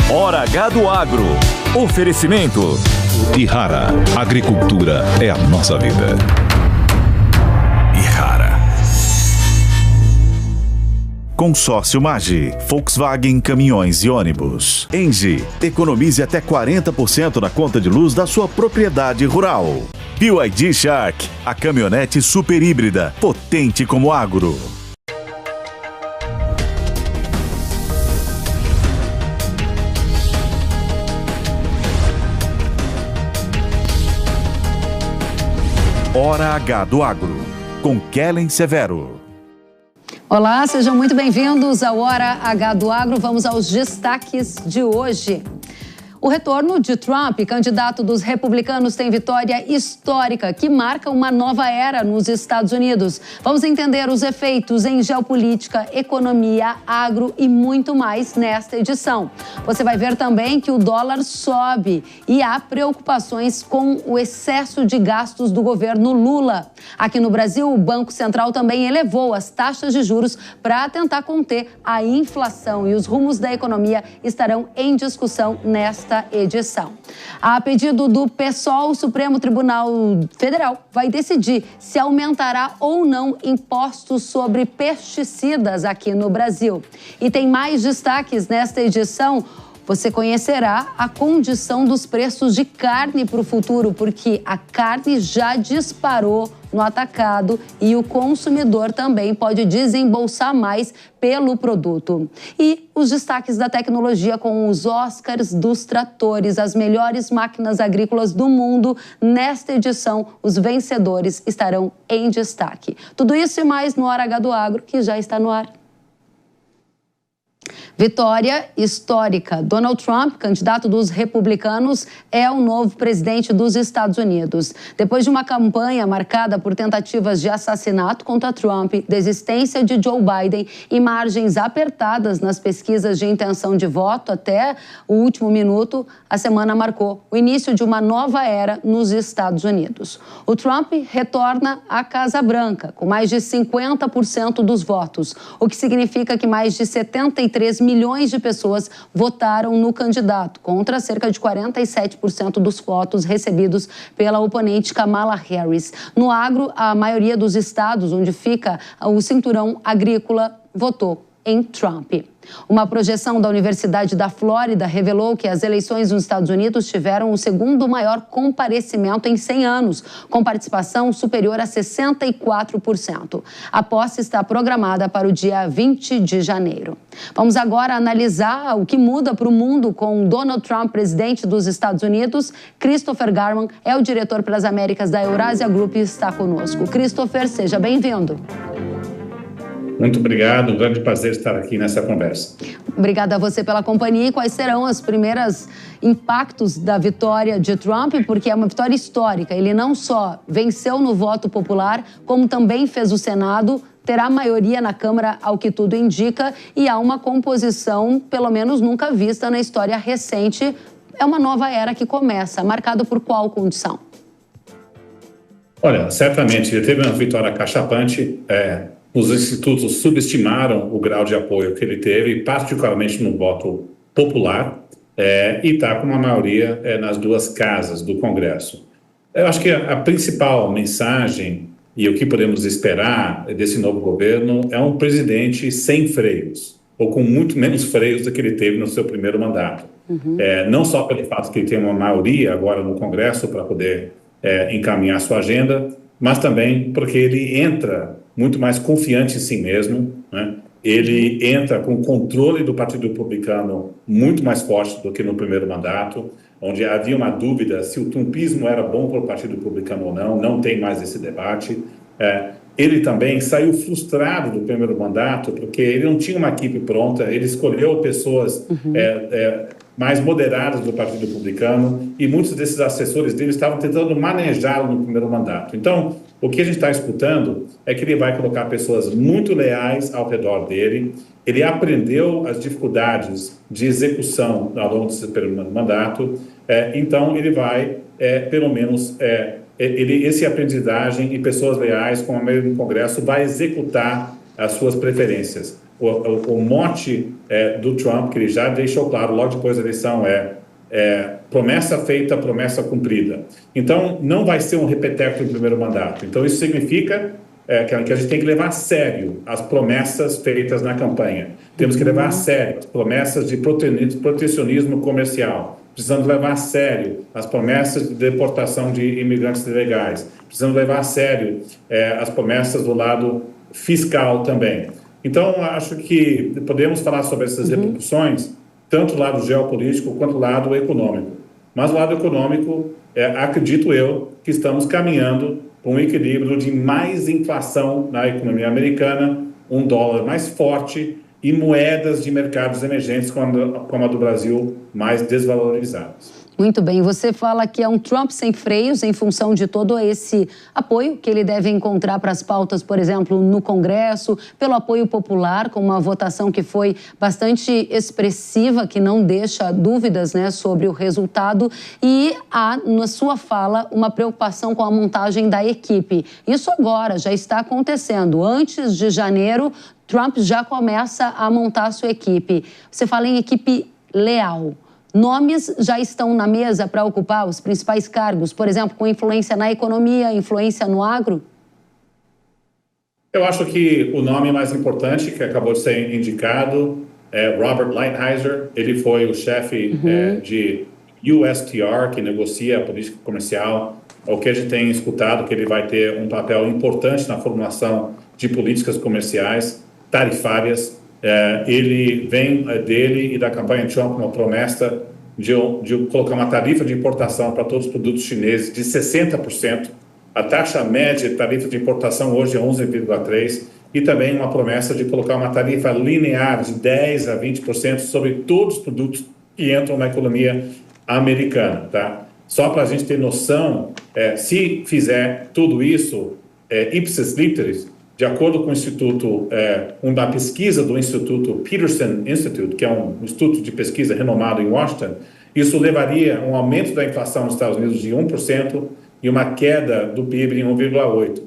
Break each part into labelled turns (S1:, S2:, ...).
S1: Hora H do Agro. Oferecimento.
S2: Ihara. Agricultura é a nossa vida.
S1: Ihara.
S3: Consórcio Magi, Volkswagen Caminhões e Ônibus. Engie, economize até 40% na conta de luz da sua propriedade rural. BYD Shark, a caminhonete super híbrida, potente como agro. Hora H do Agro, com Kellen Severo.
S4: Olá, sejam muito bem-vindos ao Hora H do Agro. Vamos aos destaques de hoje. O retorno de Trump, candidato dos republicanos, tem vitória histórica que marca uma nova era nos Estados Unidos. Vamos entender os efeitos em geopolítica, economia, agro e muito mais nesta edição. Você vai ver também que o dólar sobe e há preocupações com o excesso de gastos do governo Lula. Aqui no Brasil, o Banco Central também elevou as taxas de juros para tentar conter a inflação e os rumos da economia estarão em discussão nesta edição. A pedido do PSOL, o Supremo Tribunal Federal vai decidir se aumentará ou não impostos sobre pesticidas aqui no Brasil. E tem mais destaques nesta edição. Você conhecerá a condição dos preços de carne para o futuro, porque a carne já disparou no atacado e o consumidor também pode desembolsar mais pelo produto. E os destaques da tecnologia com os Oscars dos tratores, as melhores máquinas agrícolas do mundo. Nesta edição, os vencedores estarão em destaque. Tudo isso e mais no Hora H do Agro, que já está no ar. Vitória histórica. Donald Trump, candidato dos republicanos, é o novo presidente dos Estados Unidos. Depois de uma campanha marcada por tentativas de assassinato contra Trump, desistência de Joe Biden e margens apertadas nas pesquisas de intenção de voto até o último minuto, a semana marcou o início de uma nova era nos Estados Unidos. O Trump retorna à Casa Branca com mais de 50% dos votos, o que significa que mais de 73 milhões de pessoas votaram no candidato, contra cerca de 47% dos votos recebidos pela oponente Kamala Harris. No agro, a maioria dos estados onde fica o cinturão agrícola votou em Trump. Uma projeção da Universidade da Flórida revelou que as eleições nos Estados Unidos tiveram o segundo maior comparecimento em 100 anos, com participação superior a 64%. A posse está programada para o dia 20 de janeiro. Vamos agora analisar o que muda para o mundo com Donald Trump, presidente dos Estados Unidos. Christopher Garman é o diretor para as Américas da Eurasia Group e está conosco. Christopher, seja bem-vindo.
S5: Muito obrigado, um grande prazer estar aqui nessa conversa.
S4: Obrigada a você pela companhia. E quais serão os primeiros impactos da vitória de Trump? Porque é uma vitória histórica. Ele não só venceu no voto popular, como também fez o Senado, terá maioria na Câmara, ao que tudo indica, e há uma composição, pelo menos nunca vista na história recente. É uma nova era que começa, marcada por qual condição?
S5: Olha, certamente, ele teve uma vitória cachapante. Os institutos subestimaram o grau de apoio que ele teve, particularmente no voto popular, e está com uma maioria nas duas casas do Congresso. Eu acho que a principal mensagem e o que podemos esperar desse novo governo é um presidente sem freios, ou com muito menos freios do que ele teve no seu primeiro mandato. Não só pelo fato que ele tem uma maioria agora no Congresso para poder encaminhar sua agenda, mas também porque ele entra muito mais confiante em si mesmo, né? Ele entra com o controle do Partido Republicano muito mais forte do que no primeiro mandato, onde havia uma dúvida se o trumpismo era bom para o Partido Republicano ou não tem mais esse debate. Ele também saiu frustrado do primeiro mandato, porque ele não tinha uma equipe pronta, ele escolheu pessoas mais moderadas do Partido Republicano e muitos desses assessores dele estavam tentando manejá-lo no primeiro mandato. Então, o que a gente está escutando é que ele vai colocar pessoas muito leais ao redor dele. Ele aprendeu as dificuldades de execução ao longo desse primeiro mandato, então ele vai, pelo menos... esse aprendizagem e pessoas leais com a maioria do Congresso vai executar as suas preferências. o mote do Trump, que ele já deixou claro logo depois da eleição, promessa feita, promessa cumprida. Então, não vai ser um repeteco do primeiro mandato. Então, isso significa que a gente tem que levar a sério as promessas feitas na campanha. Temos que levar a sério as promessas de protecionismo comercial. Precisamos levar a sério as promessas de deportação de imigrantes ilegais. Precisamos levar a sério as promessas do lado fiscal também. Então, acho que podemos falar sobre essas repercussões, tanto do lado geopolítico quanto do lado econômico. Mas do lado econômico, acredito eu que estamos caminhando para um equilíbrio de mais inflação na economia americana, um dólar mais forte e moedas de mercados emergentes como a do Brasil mais desvalorizadas.
S4: Muito bem, você fala que é um Trump sem freios em função de todo esse apoio que ele deve encontrar para as pautas, por exemplo, no Congresso, pelo apoio popular, com uma votação que foi bastante expressiva, que não deixa dúvidas, né, sobre o resultado, e há, na sua fala, uma preocupação com a montagem da equipe. Isso agora já está acontecendo. Antes de janeiro, Trump já começa a montar a sua equipe. Você fala em equipe leal. Nomes já estão na mesa para ocupar os principais cargos, por exemplo, com influência na economia, influência no agro?
S5: Eu acho que o nome mais importante que acabou de ser indicado é Robert Lighthizer. Ele foi o chefe de USTR, que negocia a política comercial. O que a gente tem escutado que ele vai ter um papel importante na formulação de políticas comerciais tarifárias. Ele vem dele e da campanha Trump uma promessa de colocar uma tarifa de importação para todos os produtos chineses de 60%. A taxa média de tarifa de importação hoje é 11,3%. E também uma promessa de colocar uma tarifa linear de 10% a 20% sobre todos os produtos que entram na economia americana. Tá? Só para a gente ter noção, se fizer tudo isso, ipsis literis, de acordo com o Instituto, uma pesquisa do Instituto Peterson Institute, que é um instituto de pesquisa renomado em Washington, isso levaria a um aumento da inflação nos Estados Unidos de 1% e uma queda do PIB em 1,8%.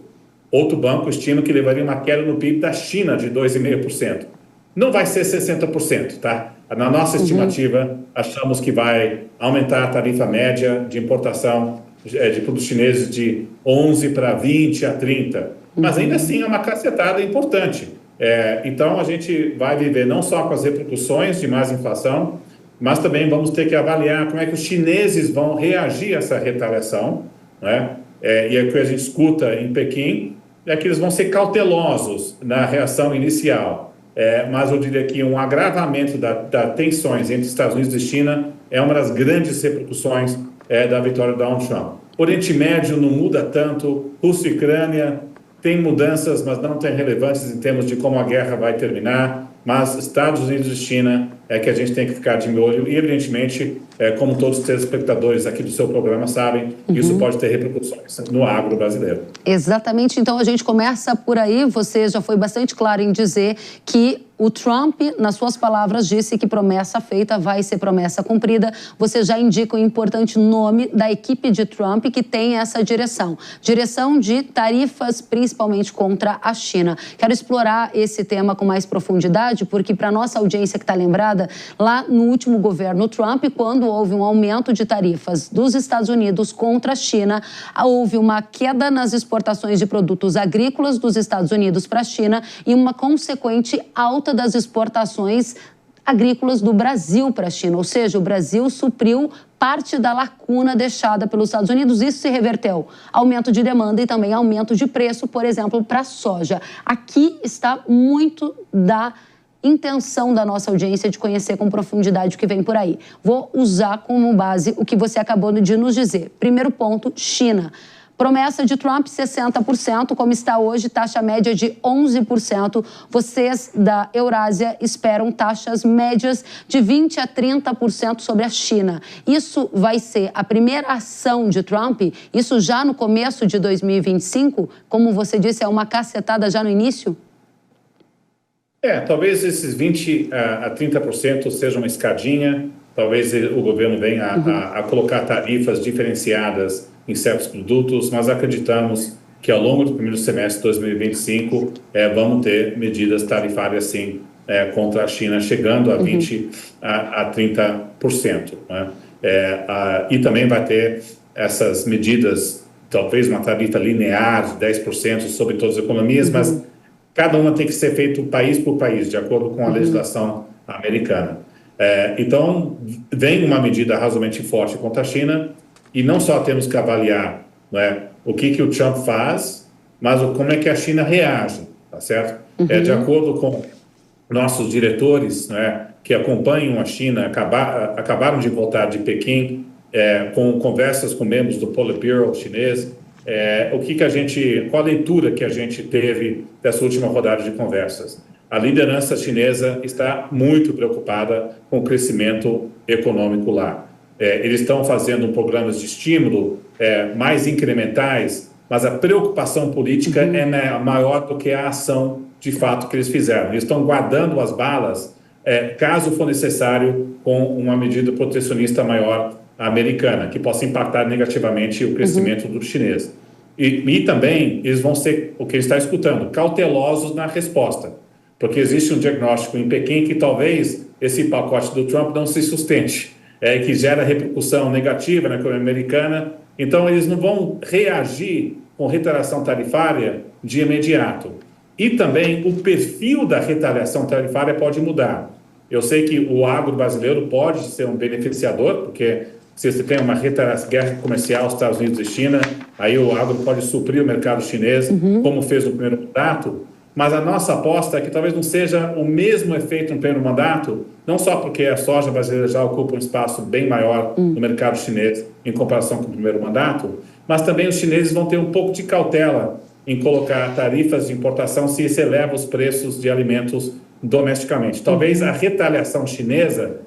S5: Outro banco estima que levaria uma queda no PIB da China de 2,5%. Não vai ser 60%, tá? Na nossa estimativa, achamos que vai aumentar a tarifa média de importação de produtos chineses de 11% para 20% a 30%. Mas ainda assim é uma cacetada importante. Então a gente vai viver não só com as repercussões de mais inflação, mas também vamos ter que avaliar como é que os chineses vão reagir a essa retaliação, né? E o que a gente escuta em Pequim é que eles vão ser cautelosos na reação inicial. Mas eu diria que um agravamento das tensões entre Estados Unidos e China é uma das grandes repercussões da vitória do Donald Trump. O Oriente Médio não muda tanto, Rússia e Ucrânia tem mudanças, mas não tem relevâncias em termos de como a guerra vai terminar, mas Estados Unidos e China é que a gente tem que ficar de olho e, evidentemente, como todos os telespectadores aqui do seu programa sabem, isso pode ter repercussões no agro brasileiro.
S4: Exatamente, então a gente começa por aí. Você já foi bastante claro em dizer que o Trump, nas suas palavras, disse que promessa feita vai ser promessa cumprida. Você já indica o importante nome da equipe de Trump que tem essa direção. Direção de tarifas, principalmente contra a China. Quero explorar esse tema com mais profundidade, porque para a nossa audiência que está lembrada, lá no último governo Trump, quando houve um aumento de tarifas dos Estados Unidos contra a China, houve uma queda nas exportações de produtos agrícolas dos Estados Unidos para a China e uma consequente alta das exportações agrícolas do Brasil para a China, ou seja, o Brasil supriu parte da lacuna deixada pelos Estados Unidos. Isso se reverteu, aumento de demanda e também aumento de preço, por exemplo, para a soja. Aqui está muito da intenção da nossa audiência de conhecer com profundidade o que vem por aí. Vou usar como base o que você acabou de nos dizer. Primeiro ponto, China. Promessa de Trump, 60%, como está hoje, taxa média de 11%. Vocês da Eurásia esperam taxas médias de 20% a 30% sobre a China. Isso vai ser a primeira ação de Trump? Isso já no começo de 2025? Como você disse, é uma cacetada já no início?
S5: Talvez esses 20% a 30% seja uma escadinha. Talvez o governo venha a colocar tarifas diferenciadas em certos produtos, mas acreditamos que ao longo do primeiro semestre de 2025 vamos ter medidas tarifárias, sim, contra a China, chegando a 20% a 30%. Né? E também vai ter essas medidas, talvez uma tarifa linear de 10% sobre todas as economias, mas cada uma tem que ser feito país por país, de acordo com a legislação americana. Então, vem uma medida razoavelmente forte contra a China, e não só temos que avaliar, né, o que o Trump faz, mas como é que a China reage, tá certo? De acordo com nossos diretores, né, que acompanham a China, acabaram de voltar de Pequim, com conversas com membros do Politburo chinês, qual a leitura que a gente teve dessa última rodada de conversas? A liderança chinesa está muito preocupada com o crescimento econômico lá. Eles estão fazendo programas de estímulo mais incrementais, mas a preocupação política é maior do que a ação de fato que eles fizeram. Eles estão guardando as balas, caso for necessário, com uma medida protecionista maior americana, que possa impactar negativamente o crescimento do chinês. E também eles vão ser, o que ele está escutando, cautelosos na resposta, porque existe um diagnóstico em Pequim que talvez esse pacote do Trump não se sustente, que gera repercussão negativa na economia americana. Então, eles não vão reagir com retaliação tarifária de imediato. E também o perfil da retaliação tarifária pode mudar. Eu sei que o agro brasileiro pode ser um beneficiador, porque se você tem uma guerra comercial Estados Unidos e China, aí o agro pode suprir o mercado chinês, como fez no primeiro mandato. Mas a nossa aposta é que talvez não seja o mesmo efeito no primeiro mandato, não só porque a soja brasileira já ocupa um espaço bem maior no mercado chinês em comparação com o primeiro mandato, mas também os chineses vão ter um pouco de cautela em colocar tarifas de importação se isso eleva os preços de alimentos domesticamente. Talvez a retaliação chinesa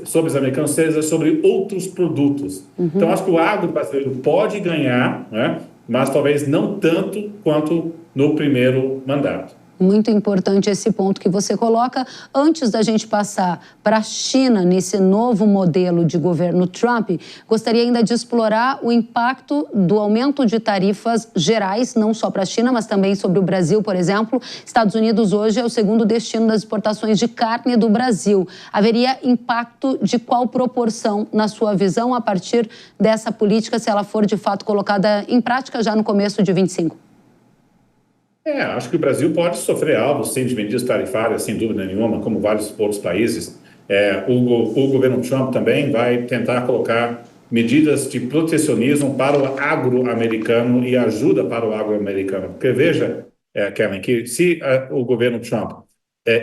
S5: sobre os americanos seja sobre outros produtos. Então, acho que o agro brasileiro pode ganhar, né, mas talvez não tanto quanto no primeiro mandato.
S4: Muito importante esse ponto que você coloca. Antes da gente passar para a China nesse novo modelo de governo Trump, gostaria ainda de explorar o impacto do aumento de tarifas gerais, não só para a China, mas também sobre o Brasil, por exemplo. Estados Unidos hoje é o segundo destino das exportações de carne do Brasil. Haveria impacto de qual proporção, na sua visão, a partir dessa política, se ela for de fato colocada em prática já no começo de 25?
S5: Acho que o Brasil pode sofrer alvo, sim, de medidas tarifárias, sem dúvida nenhuma, como vários outros países. O governo Trump também vai tentar colocar medidas de protecionismo para o agro-americano e ajuda para o agro-americano. Porque veja, Kellen, que se o governo Trump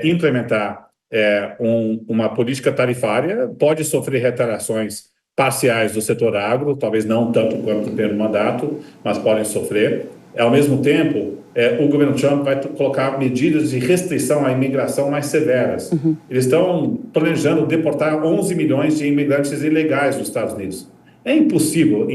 S5: implementar uma política tarifária, pode sofrer retaliações parciais do setor agro, talvez não tanto quanto no primeiro mandato, mas podem sofrer. Ao mesmo tempo, o governo Trump vai colocar medidas de restrição à imigração mais severas. Eles estão planejando deportar 11 milhões de imigrantes ilegais dos Estados Unidos. É impossível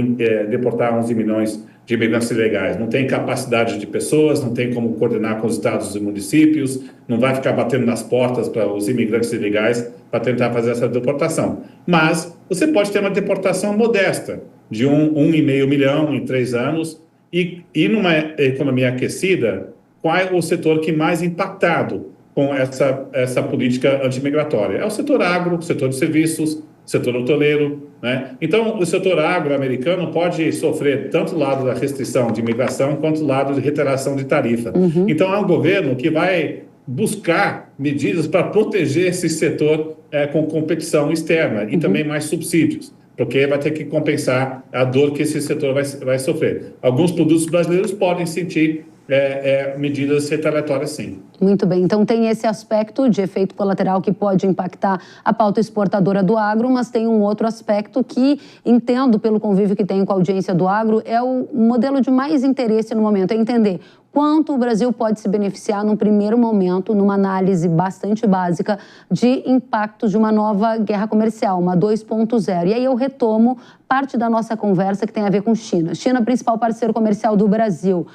S5: deportar 11 milhões de imigrantes ilegais. Não tem capacidade de pessoas, não tem como coordenar com os estados e municípios, não vai ficar batendo nas portas para os imigrantes ilegais para tentar fazer essa deportação. Mas você pode ter uma deportação modesta, de 1,5 milhão em 3 anos, e numa economia aquecida, qual é o setor que mais impactado com essa política antimigratória? É o setor agro, o setor de serviços, o setor hoteleiro, né? Então, o setor agro-americano pode sofrer tanto do lado da restrição de imigração quanto do lado de retaliação de tarifa. Então, é um governo que vai buscar medidas para proteger esse setor com competição externa e também mais subsídios, porque vai ter que compensar a dor que esse setor vai sofrer. Alguns produtos brasileiros podem sentir medidas retaliatórias, sim.
S4: Muito bem. Então, tem esse aspecto de efeito colateral que pode impactar a pauta exportadora do agro, mas tem um outro aspecto que, entendo pelo convívio que tenho com a audiência do agro, é o modelo de mais interesse no momento, é entender quanto o Brasil pode se beneficiar num primeiro momento, numa análise bastante básica, de impactos de uma nova guerra comercial, uma 2.0. E aí eu retomo parte da nossa conversa que tem a ver com China. China, principal parceiro comercial do Brasil.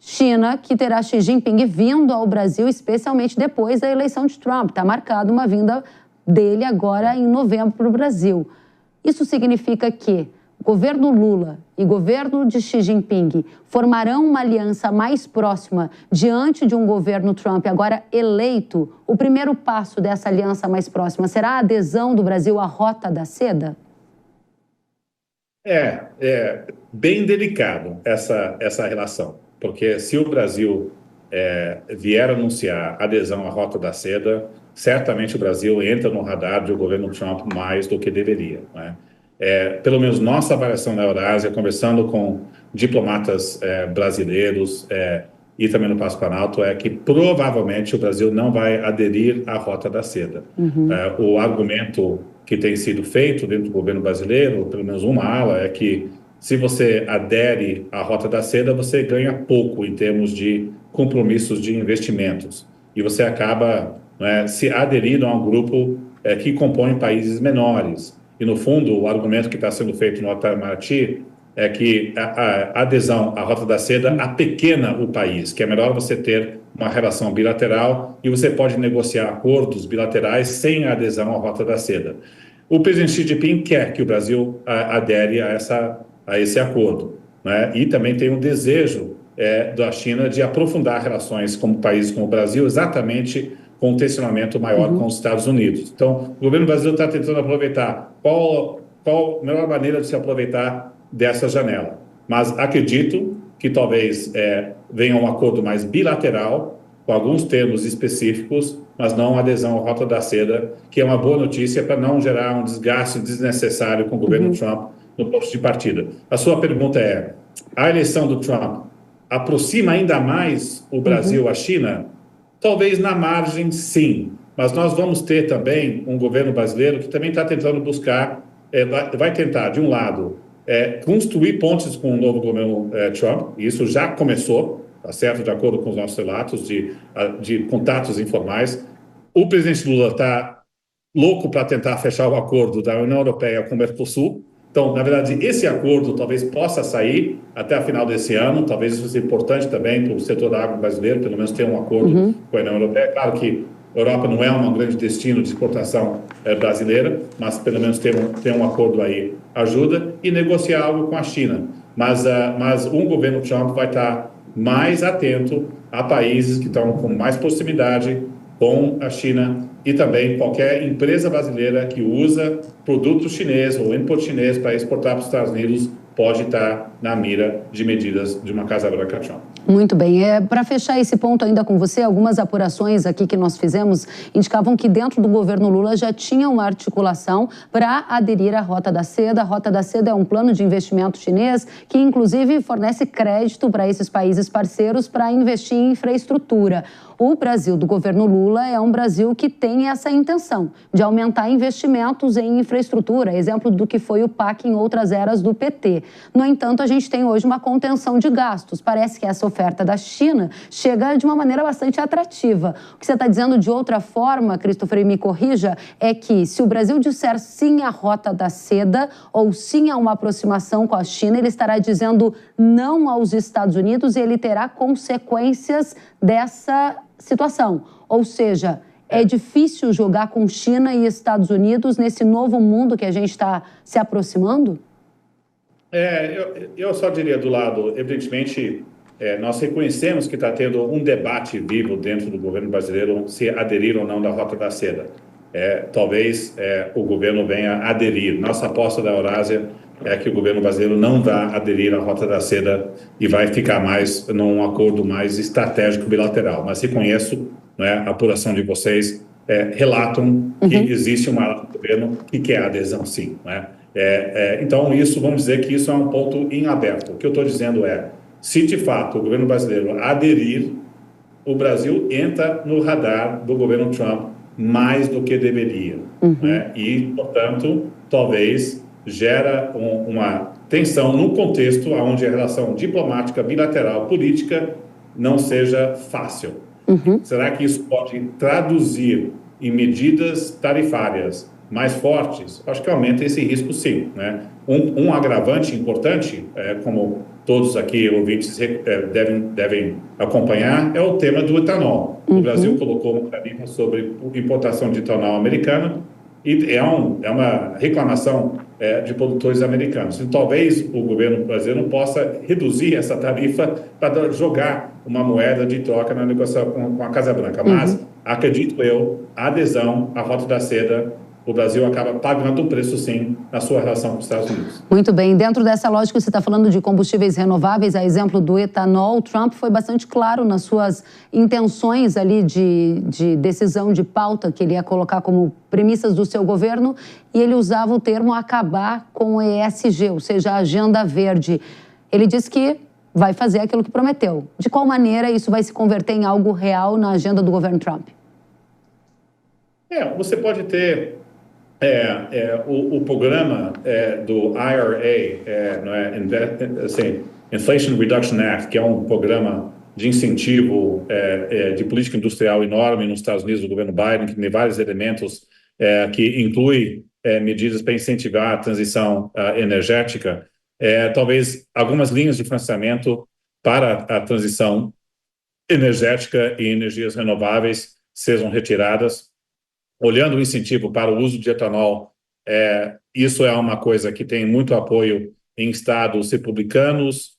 S4: China, que terá Xi Jinping vindo ao Brasil, especialmente depois da eleição de Trump. Está marcada uma vinda dele agora em novembro para o Brasil. Isso significa que governo Lula e governo de Xi Jinping formarão uma aliança mais próxima diante de um governo Trump agora eleito? O primeiro passo dessa aliança mais próxima será a adesão do Brasil à Rota da Seda?
S5: É bem delicado essa relação, porque se o Brasil vier anunciar adesão à Rota da Seda, certamente o Brasil entra no radar do governo Trump mais do que deveria, né? Pelo menos nossa avaliação na Eurásia, conversando com diplomatas brasileiros e também no Palácio Planalto, é que provavelmente o Brasil não vai aderir à Rota da Seda. O argumento que tem sido feito dentro do governo brasileiro, pelo menos uma ala, é que se você adere à Rota da Seda, você ganha pouco em termos de compromissos de investimentos. E você acaba se aderindo a um grupo que compõe países menores. E, no fundo, o argumento que está sendo feito no Itamaraty é que a adesão à Rota da Seda apequena o país, que é melhor você ter uma relação bilateral e você pode negociar acordos bilaterais sem a adesão à Rota da Seda. O presidente Xi Jinping quer que o Brasil adere a esse acordo, né? E também tem um desejo da China de aprofundar relações como países como o Brasil, exatamente com um tensionamento maior com os Estados Unidos. Então, o governo brasileiro está tentando aproveitar qual a melhor maneira de se aproveitar dessa janela. Mas acredito que talvez venha um acordo mais bilateral, com alguns termos específicos, mas não adesão à Rota da Seda, que é uma boa notícia para não gerar um desgaste desnecessário com o governo Trump no ponto de partida. A sua pergunta é: a eleição do Trump aproxima ainda mais o Brasil à China? Talvez na margem, sim, mas nós vamos ter também um governo brasileiro que também está tentando buscar, vai tentar, de um lado, construir pontes com o novo governo Trump, e isso já começou, tá certo, de acordo com os nossos relatos de contatos informais. O presidente Lula está louco para tentar fechar o acordo da União Europeia com o Mercosul. Então, na verdade, esse acordo talvez possa sair até a final desse ano. Talvez isso seja importante também para o setor da água brasileiro, pelo menos ter um acordo com a União Europeia. Claro que a Europa não é um grande destino de exportação brasileira, mas pelo menos ter um acordo aí ajuda, e negociar algo com a China. Mas um governo Trump vai estar mais atento a países que estão com mais proximidade com a China, e também qualquer empresa brasileira que usa produto chinês ou input chinês para exportar para os Estados Unidos pode estar na mira de medidas de uma Casa Branca Trump.
S4: Muito bem. Para fechar esse ponto ainda com você, algumas apurações aqui que nós fizemos indicavam que dentro do governo Lula já tinha uma articulação para aderir à Rota da Seda. A Rota da Seda é um plano de investimento chinês que, inclusive, fornece crédito para esses países parceiros para investir em infraestrutura. O Brasil do governo Lula é um Brasil que tem essa intenção de aumentar investimentos em infraestrutura, exemplo do que foi o PAC em outras eras do PT. No entanto, a gente tem hoje uma contenção de gastos. Parece que essa oferta da China chega de uma maneira bastante atrativa. O que você está dizendo de outra forma, Christopher, e me corrija, é que se o Brasil disser sim à Rota da Seda ou sim a uma aproximação com a China, ele estará dizendo não aos Estados Unidos e ele terá consequências dessa situação. Ou seja, é difícil jogar com China e Estados Unidos nesse novo mundo que a gente está se aproximando?
S5: Eu só diria do lado, evidentemente, nós reconhecemos que está tendo um debate vivo dentro do governo brasileiro se aderir ou não da Rota da Seda. Talvez o governo venha aderir. Nossa aposta da Eurásia é que o governo brasileiro não vai aderir à Rota da Seda e vai ficar mais num acordo mais estratégico bilateral. Mas reconheço, a apuração de vocês relatam que existe uma ala do governo que quer adesão, sim. Então, vamos dizer que isso é um ponto em aberto. O que eu estou dizendo é, se de fato o governo brasileiro aderir, o Brasil entra no radar do governo Trump mais do que deveria. E, portanto, talvez gera uma tensão num contexto onde a relação diplomática, bilateral, política não seja fácil. Será que isso pode traduzir em medidas tarifárias mais fortes? Acho que aumenta esse risco, sim. Um agravante importante, como todos aqui ouvintes devem acompanhar, é o tema do etanol. O Brasil colocou uma tarifa sobre importação de etanol americano E é uma reclamação de produtores americanos. E talvez o governo brasileiro possa reduzir essa tarifa para jogar uma moeda de troca na negociação com a Casa Branca. Mas, acredito eu, a adesão à Rota da Seda, o Brasil acaba pagando um preço, sim, na sua relação com os Estados Unidos.
S4: Muito bem. Dentro dessa lógica, você está falando de combustíveis renováveis, a exemplo do etanol. Trump foi bastante claro nas suas intenções ali de decisão de pauta que ele ia colocar como premissas do seu governo, e ele usava o termo acabar com o ESG, ou seja, a agenda verde. Ele disse que vai fazer aquilo que prometeu. De qual maneira isso vai se converter em algo real na agenda do governo Trump?
S5: Você pode ter o programa do IRA, não é? Assim, Inflation Reduction Act, que é um programa de incentivo de política industrial enorme nos Estados Unidos, do governo Biden, que tem vários elementos que inclui medidas para incentivar a transição energética. Talvez algumas linhas de financiamento para a transição energética e energias renováveis sejam retiradas. Olhando o incentivo para o uso de etanol, isso é uma coisa que tem muito apoio em estados republicanos,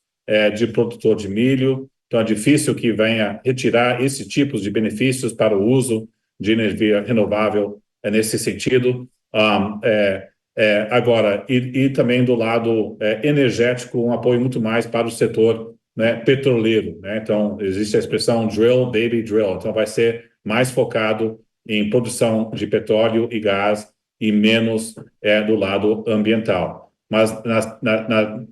S5: de produtor de milho. Então, é difícil que venha retirar esse tipo de benefícios para o uso de energia renovável nesse sentido. Agora, e também do lado energético, um apoio muito mais para o setor, né, petroleiro, né? Então, existe a expressão drill, baby, drill. Então, vai ser mais focado em produção de petróleo e gás e menos do lado ambiental. Mas,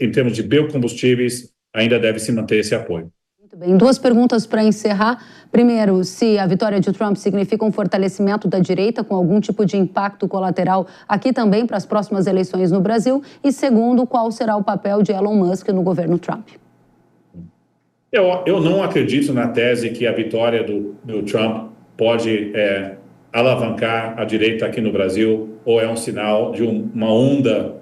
S5: em termos de biocombustíveis, ainda deve se manter esse apoio.
S4: Muito bem. 2 perguntas para encerrar. Primeiro, se a vitória de Trump significa um fortalecimento da direita com algum tipo de impacto colateral aqui também para as próximas eleições no Brasil. E segundo, qual será o papel de Elon Musk no governo Trump?
S5: Eu não acredito na tese que a vitória do Trump pode alavancar a direita aqui no Brasil, ou é um sinal de uma onda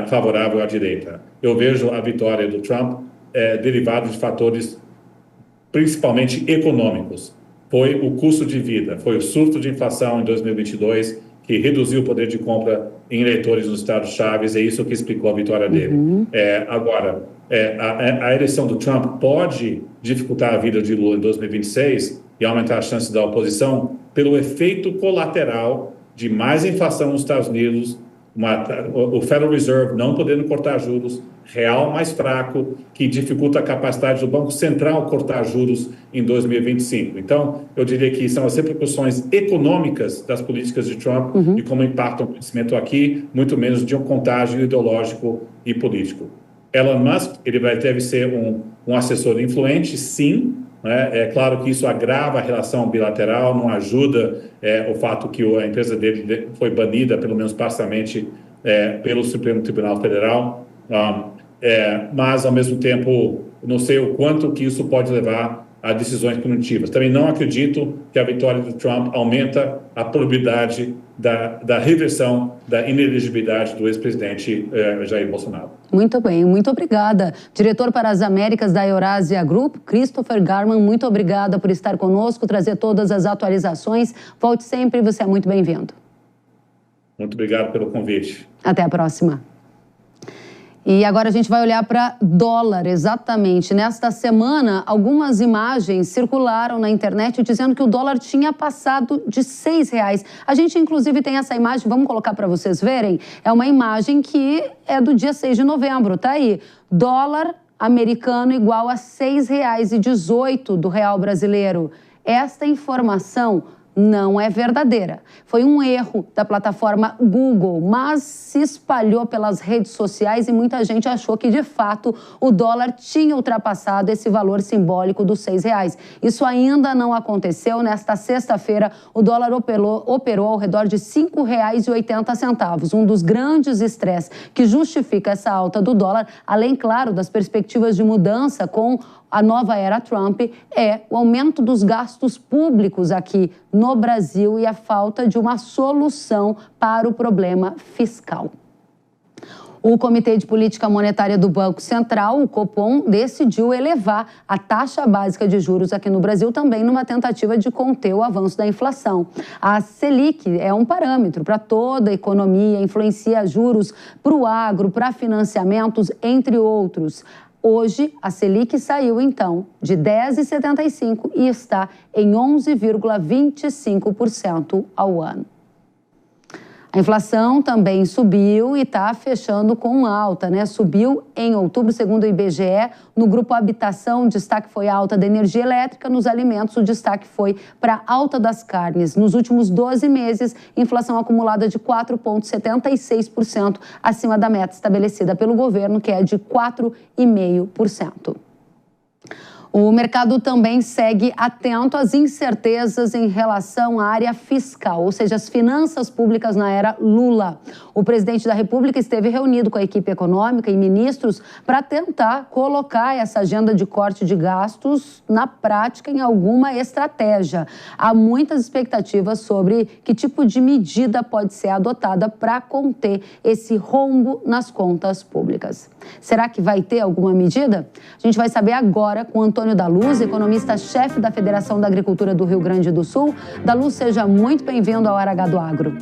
S5: favorável à direita. Eu vejo a vitória do Trump derivada de fatores principalmente econômicos. Foi o custo de vida, foi o surto de inflação em 2022 que reduziu o poder de compra em eleitores nos estados-chave, é isso que explicou a vitória dele. Agora, a eleição do Trump pode dificultar a vida de Lula em 2026 e aumentar a chance da oposição pelo efeito colateral de mais inflação nos Estados Unidos, o Federal Reserve não podendo cortar juros, real mais fraco, que dificulta a capacidade do Banco Central cortar juros em 2025. Então, eu diria que são as repercussões econômicas das políticas de Trump e como impactam o crescimento aqui, muito menos de um contágio ideológico e político. Elon Musk, ele deve ser um assessor influente, sim. É claro que isso agrava a relação bilateral, não ajuda o fato que a empresa dele foi banida, pelo menos parcialmente, pelo Supremo Tribunal Federal, mas, ao mesmo tempo, não sei o quanto que isso pode levar a decisões punitivas. Também não acredito que a vitória do Trump aumenta a probabilidade da reversão da inelegibilidade do ex-presidente Jair Bolsonaro.
S4: Muito bem, muito obrigada. Diretor para as Américas da Eurasia Group, Christopher Garman, muito obrigada por estar conosco, trazer todas as atualizações. Volte sempre, você é muito bem-vindo.
S5: Muito obrigado pelo convite.
S4: Até a próxima. E agora a gente vai olhar para dólar, exatamente. Nesta semana, algumas imagens circularam na internet dizendo que o dólar tinha passado de R$6. A gente, inclusive, tem essa imagem, vamos colocar para vocês verem. É uma imagem que é do dia 6 de novembro, tá aí. Dólar americano igual a R$6,18 do real brasileiro. Esta informação não é verdadeira. Foi um erro da plataforma Google, mas se espalhou pelas redes sociais e muita gente achou que, de fato, o dólar tinha ultrapassado esse valor simbólico dos R$6. Isso ainda não aconteceu. Nesta sexta-feira, o dólar operou ao redor de R$ 5,80. Um dos grandes estresses que justifica essa alta do dólar, além, claro, das perspectivas de mudança com a nova era Trump, é o aumento dos gastos públicos aqui no Brasil e a falta de uma solução para o problema fiscal. O Comitê de Política Monetária do Banco Central, o Copom, decidiu elevar a taxa básica de juros aqui no Brasil, também numa tentativa de conter o avanço da inflação. A Selic é um parâmetro para toda a economia, influencia juros para o agro, para financiamentos, entre outros. Hoje, a Selic saiu, então, de 10,75% e está em 11,25% ao ano. A inflação também subiu e está fechando com alta, né? Subiu em outubro, segundo o IBGE. No grupo habitação, o destaque foi a alta da energia elétrica. Nos alimentos, o destaque foi para a alta das carnes. Nos últimos 12 meses, inflação acumulada de 4,76%, acima da meta estabelecida pelo governo, que é de 4,5%. O mercado também segue atento às incertezas em relação à área fiscal, ou seja, as finanças públicas na era Lula. O presidente da República esteve reunido com a equipe econômica e ministros para tentar colocar essa agenda de corte de gastos na prática em alguma estratégia. Há muitas expectativas sobre que tipo de medida pode ser adotada para conter esse rombo nas contas públicas. Será que vai ter alguma medida? A gente vai saber agora com Antônio da Luz, economista-chefe da Federação da Agricultura do Rio Grande do Sul. Da Luz, seja muito bem-vindo ao Hora H do Agro.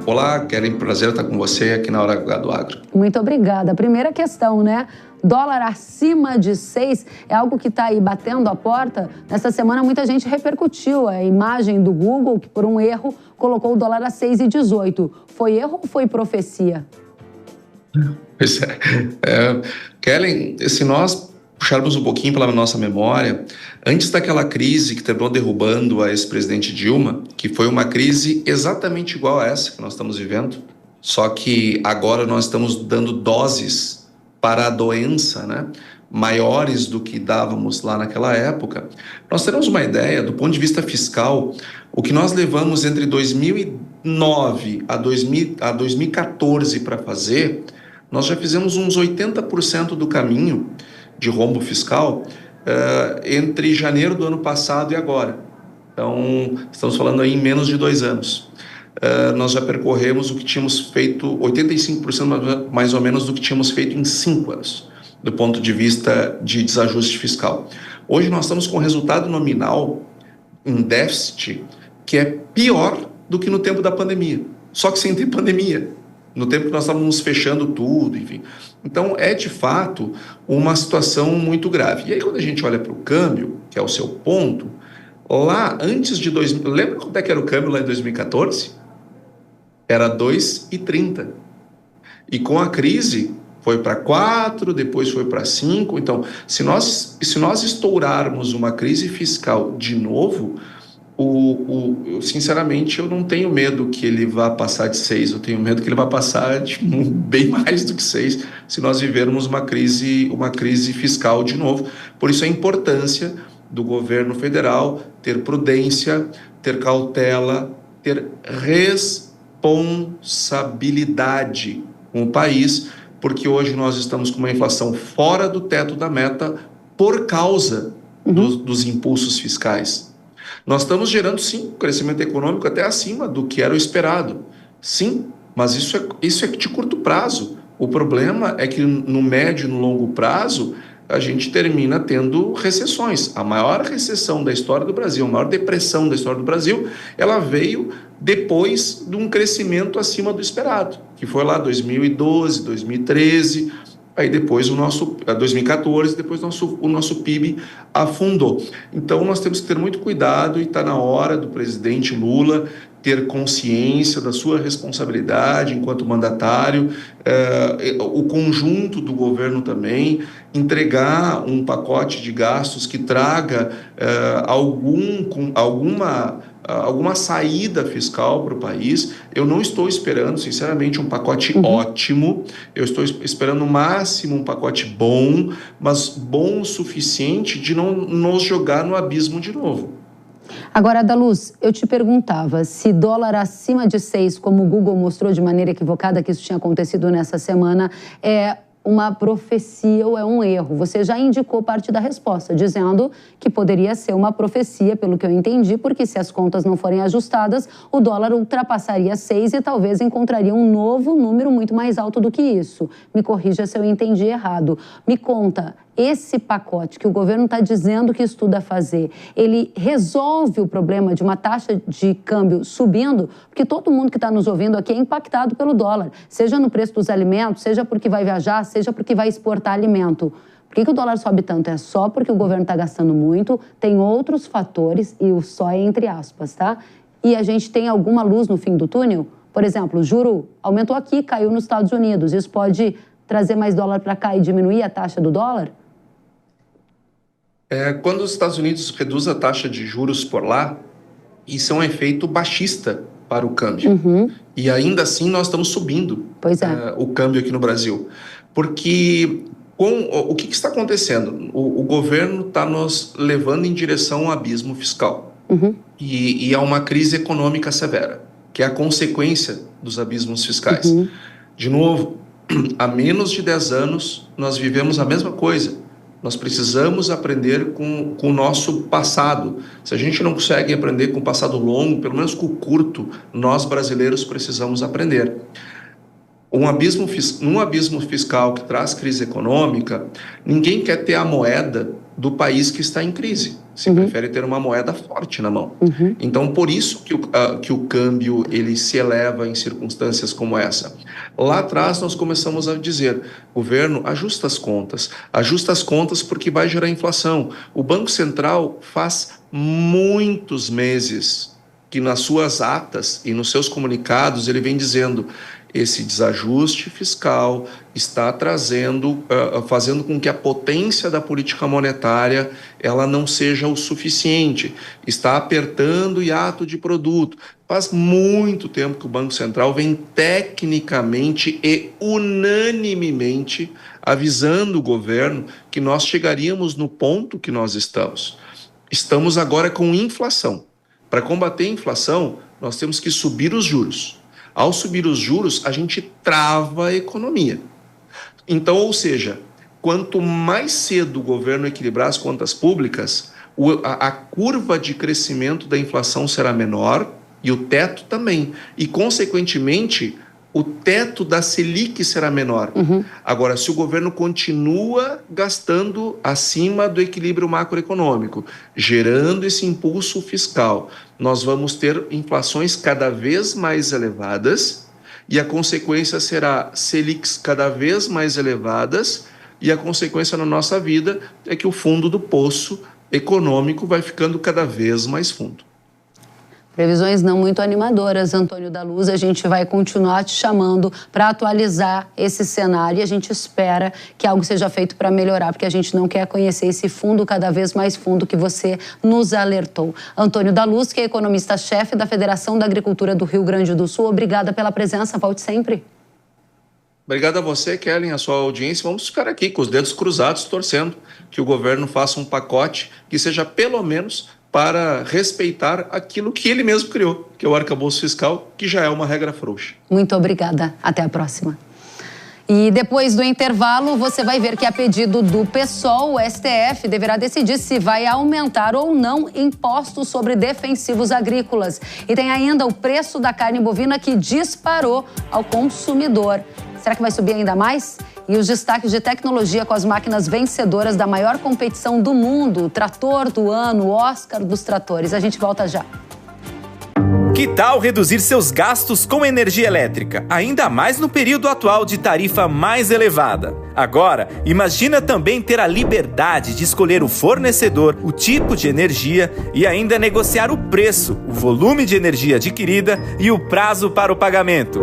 S6: Olá, Kellen, prazer estar com você aqui na Hora H do Agro.
S4: Muito obrigada. Primeira questão, né? Dólar acima de 6 é algo que está aí batendo a porta. Nessa semana, muita gente repercutiu a imagem do Google, que por um erro colocou o dólar a 6,18. Foi erro ou foi profecia?
S6: Pois é. Kellen, se nós puxarmos um pouquinho pela nossa memória, antes daquela crise que terminou derrubando a ex-presidente Dilma, que foi uma crise exatamente igual a essa que nós estamos vivendo, só que agora nós estamos dando doses para a doença, né, maiores do que dávamos lá naquela época. Nós teremos uma ideia, do ponto de vista fiscal, o que nós levamos entre 2009 a 2014 para fazer, nós já fizemos uns 80% do caminho de rombo fiscal entre janeiro do ano passado e agora. Então, estamos falando aí em menos de 2 anos. Nós já percorremos o que tínhamos feito, 85% mais ou menos do que tínhamos feito em 5 anos, do ponto de vista de desajuste fiscal. Hoje nós estamos com resultado nominal em déficit que é pior do que no tempo da pandemia, só que sem ter pandemia, no tempo que nós estávamos fechando tudo, enfim. Então, é de fato uma situação muito grave. E aí, quando a gente olha para o câmbio, que é o seu ponto, lá antes de... Lembra quanto é que era o câmbio lá em 2014? Era 2,30. E com a crise, foi para 4, depois foi para 5. Então, se nós estourarmos uma crise fiscal de novo... sinceramente, eu não tenho medo que ele vá passar de 6, eu tenho medo que ele vá passar de bem mais do que 6, se nós vivermos uma crise fiscal de novo. Por isso a importância do governo federal ter prudência, ter cautela, ter responsabilidade com o país, porque hoje nós estamos com uma inflação fora do teto da meta por causa dos impulsos fiscais. Nós estamos gerando, sim, um crescimento econômico até acima do que era o esperado. Sim, mas isso é de curto prazo. O problema é que no médio e no longo prazo, a gente termina tendo recessões. A maior recessão da história do Brasil, a maior depressão da história do Brasil, ela veio depois de um crescimento acima do esperado, que foi lá 2012, 2013... Aí depois 2014, depois o nosso PIB afundou. Então nós temos que ter muito cuidado e está na hora do presidente Lula ter consciência da sua responsabilidade enquanto mandatário, o conjunto do governo também, entregar um pacote de gastos que traga alguma saída fiscal para o país. Eu não estou esperando, sinceramente, um pacote ótimo. Eu estou esperando no máximo um pacote bom, mas bom o suficiente de não nos jogar no abismo de novo.
S4: Agora, da Luz, eu te perguntava se dólar acima de 6, como o Google mostrou de maneira equivocada que isso tinha acontecido nessa semana, uma profecia ou é um erro? Você já indicou parte da resposta, dizendo que poderia ser uma profecia, pelo que eu entendi, porque se as contas não forem ajustadas, o dólar ultrapassaria 6 e talvez encontraria um novo número muito mais alto do que isso. Me corrija se eu entendi errado. Me conta, esse pacote que o governo está dizendo que estuda fazer, ele resolve o problema de uma taxa de câmbio subindo? Porque todo mundo que está nos ouvindo aqui é impactado pelo dólar, seja no preço dos alimentos, seja porque vai viajar, seja porque vai exportar alimento. Por que o dólar sobe tanto? É só porque o governo está gastando muito, tem outros fatores, e o só é entre aspas, tá? E a gente tem alguma luz no fim do túnel? Por exemplo, o juro aumentou aqui, caiu nos Estados Unidos. Isso pode trazer mais dólar para cá e diminuir a taxa do dólar?
S6: Quando os Estados Unidos reduzem a taxa de juros por lá, isso é um efeito baixista para o câmbio. E ainda assim nós estamos subindo o câmbio aqui no Brasil. Porque o que está acontecendo? O governo está nos levando em direção ao abismo fiscal. E a uma crise econômica severa, que é a consequência dos abismos fiscais. De novo, há menos de 10 anos nós vivemos a mesma coisa. Nós precisamos aprender com o nosso passado. Se a gente não consegue aprender com o passado longo, pelo menos com o curto, nós brasileiros precisamos aprender. Num abismo fiscal que traz crise econômica, ninguém quer ter a moeda do país que está em crise. Se prefere ter uma moeda forte na mão. Então, por isso que o câmbio ele se eleva em circunstâncias como essa. Lá atrás, nós começamos a dizer, governo, ajusta as contas porque vai gerar inflação. O Banco Central faz muitos meses que nas suas atas e nos seus comunicados ele vem dizendo esse desajuste fiscal está fazendo com que a potência da política monetária ela não seja o suficiente, está apertando o hiato de produto. Faz muito tempo que o Banco Central vem tecnicamente e unanimemente avisando o governo que nós chegaríamos no ponto que nós estamos. Estamos agora com inflação. Para combater a inflação, nós temos que subir os juros. Ao subir os juros, a gente trava a economia. Então, ou seja, quanto mais cedo o governo equilibrar as contas públicas, a curva de crescimento da inflação será menor e o teto também. E, consequentemente, o teto da Selic será menor. Agora, se o governo continua gastando acima do equilíbrio macroeconômico, gerando esse impulso fiscal, nós vamos ter inflações cada vez mais elevadas e a consequência será Selics cada vez mais elevadas e a consequência na nossa vida é que o fundo do poço econômico vai ficando cada vez mais fundo.
S4: Previsões não muito animadoras, Antônio da Luz. A gente vai continuar te chamando para atualizar esse cenário e a gente espera que algo seja feito para melhorar, porque a gente não quer conhecer esse fundo cada vez mais fundo que você nos alertou. Antônio da Luz, que é economista-chefe da Federação da Agricultura do Rio Grande do Sul, obrigada pela presença, volte sempre.
S6: Obrigado a você, Kellen, a sua audiência. Vamos ficar aqui com os dedos cruzados, torcendo que o governo faça um pacote que seja pelo menos para respeitar aquilo que ele mesmo criou, que é o arcabouço fiscal, que já é uma regra frouxa.
S4: Muito obrigada. Até a próxima. E depois do intervalo, você vai ver que a pedido do PSOL, o STF deverá decidir se vai aumentar ou não impostos sobre defensivos agrícolas. E tem ainda o preço da carne bovina que disparou ao consumidor. Será que vai subir ainda mais? E os destaques de tecnologia com as máquinas vencedoras da maior competição do mundo, o Trator do Ano, o Oscar dos Tratores. A gente volta já.
S1: Que tal reduzir seus gastos com energia elétrica, ainda mais no período atual de tarifa mais elevada? Agora, imagina também ter a liberdade de escolher o fornecedor, o tipo de energia e ainda negociar o preço, o volume de energia adquirida e o prazo para o pagamento.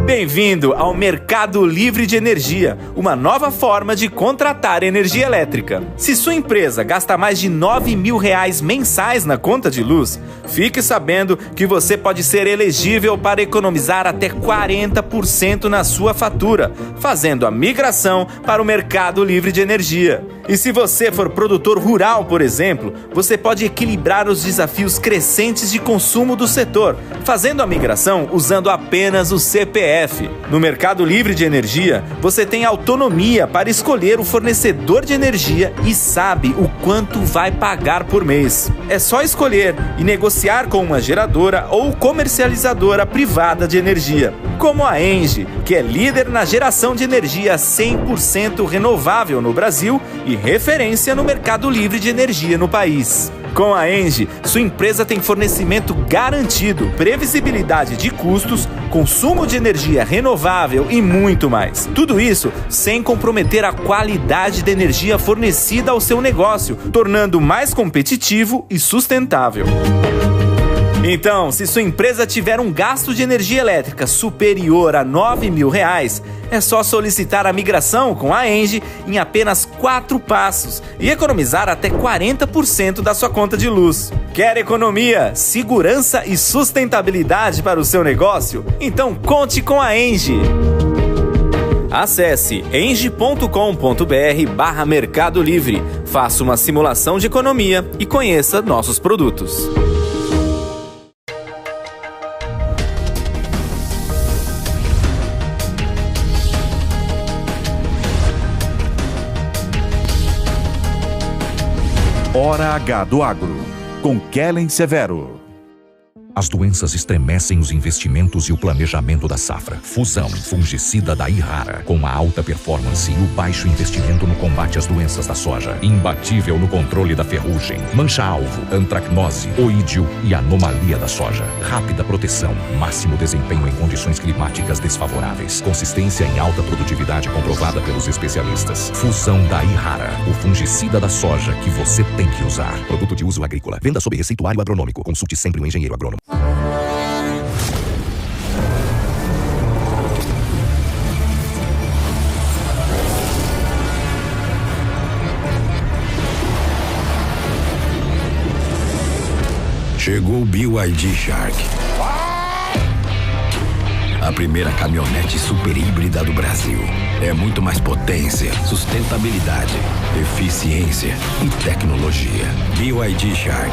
S1: Bem-vindo ao Mercado Livre de Energia, uma nova forma de contratar energia elétrica. Se sua empresa gasta mais de R$9 mil mensais na conta de luz, fique sabendo que você pode ser elegível para economizar até 40% na sua fatura, fazendo a migração para o Mercado Livre de Energia. E se você for produtor rural, por exemplo, você pode equilibrar os desafios crescentes de consumo do setor, fazendo a migração usando apenas o CPF. CPF. No Mercado Livre de Energia, você tem autonomia para escolher o fornecedor de energia e sabe o quanto vai pagar por mês. É só escolher e negociar com uma geradora ou comercializadora privada de energia, como a ENGIE, que é líder na geração de energia 100% renovável no Brasil e referência no mercado livre de energia no país. Com a ENGIE, sua empresa tem fornecimento garantido, previsibilidade de custos, consumo de energia renovável e muito mais. Tudo isso sem comprometer a qualidade da energia fornecida ao seu negócio, tornando mais competitivo e sustentável. Então, se sua empresa tiver um gasto de energia elétrica superior a R$ 9.000, é só solicitar a migração com a ENGIE em apenas 4 passos e economizar até 40% da sua conta de luz. Quer economia, segurança e sustentabilidade para o seu negócio? Então conte com a ENGIE. Acesse engie.com.br/Mercado Livre, faça uma simulação de economia e conheça nossos produtos.
S3: Hora H do Agro, com Kellen Severo.
S2: As doenças estremecem os investimentos e o planejamento da safra. Fusão fungicida da Irrara, com a alta performance e o baixo investimento no combate às doenças da soja. Imbatível no controle da ferrugem, mancha-alvo, antracnose, oídio e anomalia da soja. Rápida proteção, máximo desempenho em condições climáticas desfavoráveis. Consistência em alta produtividade comprovada pelos especialistas. Fusão da Irrara, o fungicida da soja que você tem que usar. Produto de uso agrícola. Venda sob receituário agronômico. Consulte sempre um engenheiro agrônomo.
S7: Chegou o BYD Shark. A primeira caminhonete super híbrida do Brasil. É muito mais potência, sustentabilidade, eficiência e tecnologia. BYD Shark.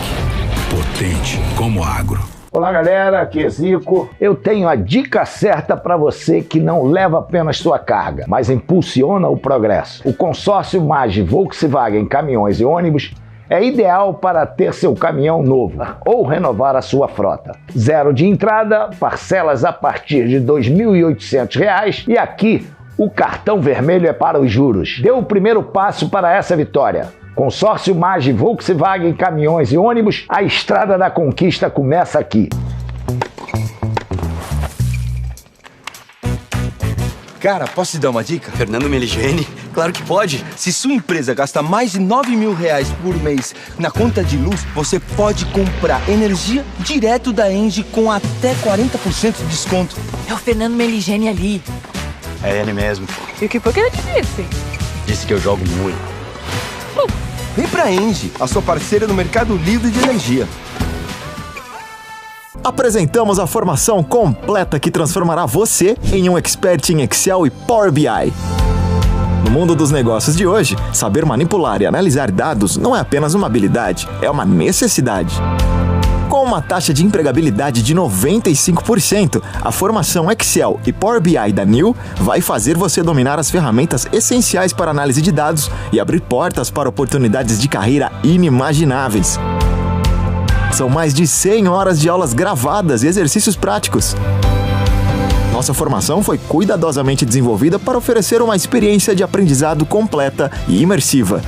S7: Potente como agro.
S8: Olá galera, aqui é Zico. Eu tenho a dica certa para você que não leva apenas sua carga, mas impulsiona o progresso. O consórcio MAGE Volkswagen Caminhões e Ônibus é ideal para ter seu caminhão novo ou renovar a sua frota. Zero de entrada, parcelas a partir de R$ 2.800 e aqui o cartão vermelho é para os juros. Dê o primeiro passo para essa vitória. Consórcio MAGE Volkswagen Caminhões e Ônibus, a estrada da conquista começa aqui.
S9: Cara, posso te dar uma dica? Fernando Meligeni? Claro que pode. Se sua empresa gasta mais de R$ 9.000 por mês na conta de luz, você pode comprar energia direto da ENGIE com até 40% de desconto.
S10: É o Fernando Meligeni ali.
S9: É ele mesmo.
S10: E o que foi que ele te disse?
S9: Disse que eu jogo muito. Vem pra ENGIE, a sua parceira no mercado livre de energia.
S11: Apresentamos a formação completa que transformará você em um expert em Excel e Power BI. No mundo dos negócios de hoje, saber manipular e analisar dados não é apenas uma habilidade, é uma necessidade. Com uma taxa de empregabilidade de 95%, a formação Excel e Power BI da NIL vai fazer você dominar as ferramentas essenciais para análise de dados e abrir portas para oportunidades de carreira inimagináveis. São mais de 100 horas de aulas gravadas e exercícios práticos. Nossa formação foi cuidadosamente desenvolvida para oferecer uma experiência de aprendizado completa e imersiva.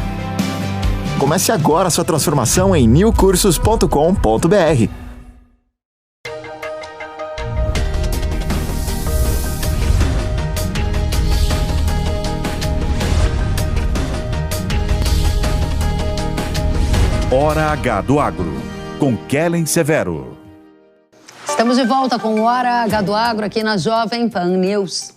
S11: Comece agora a sua transformação em newcursos.com.br.
S3: Hora H do Agro, com Kellen Severo.
S4: Estamos de volta com o Hora H do Agro aqui na Jovem Pan News.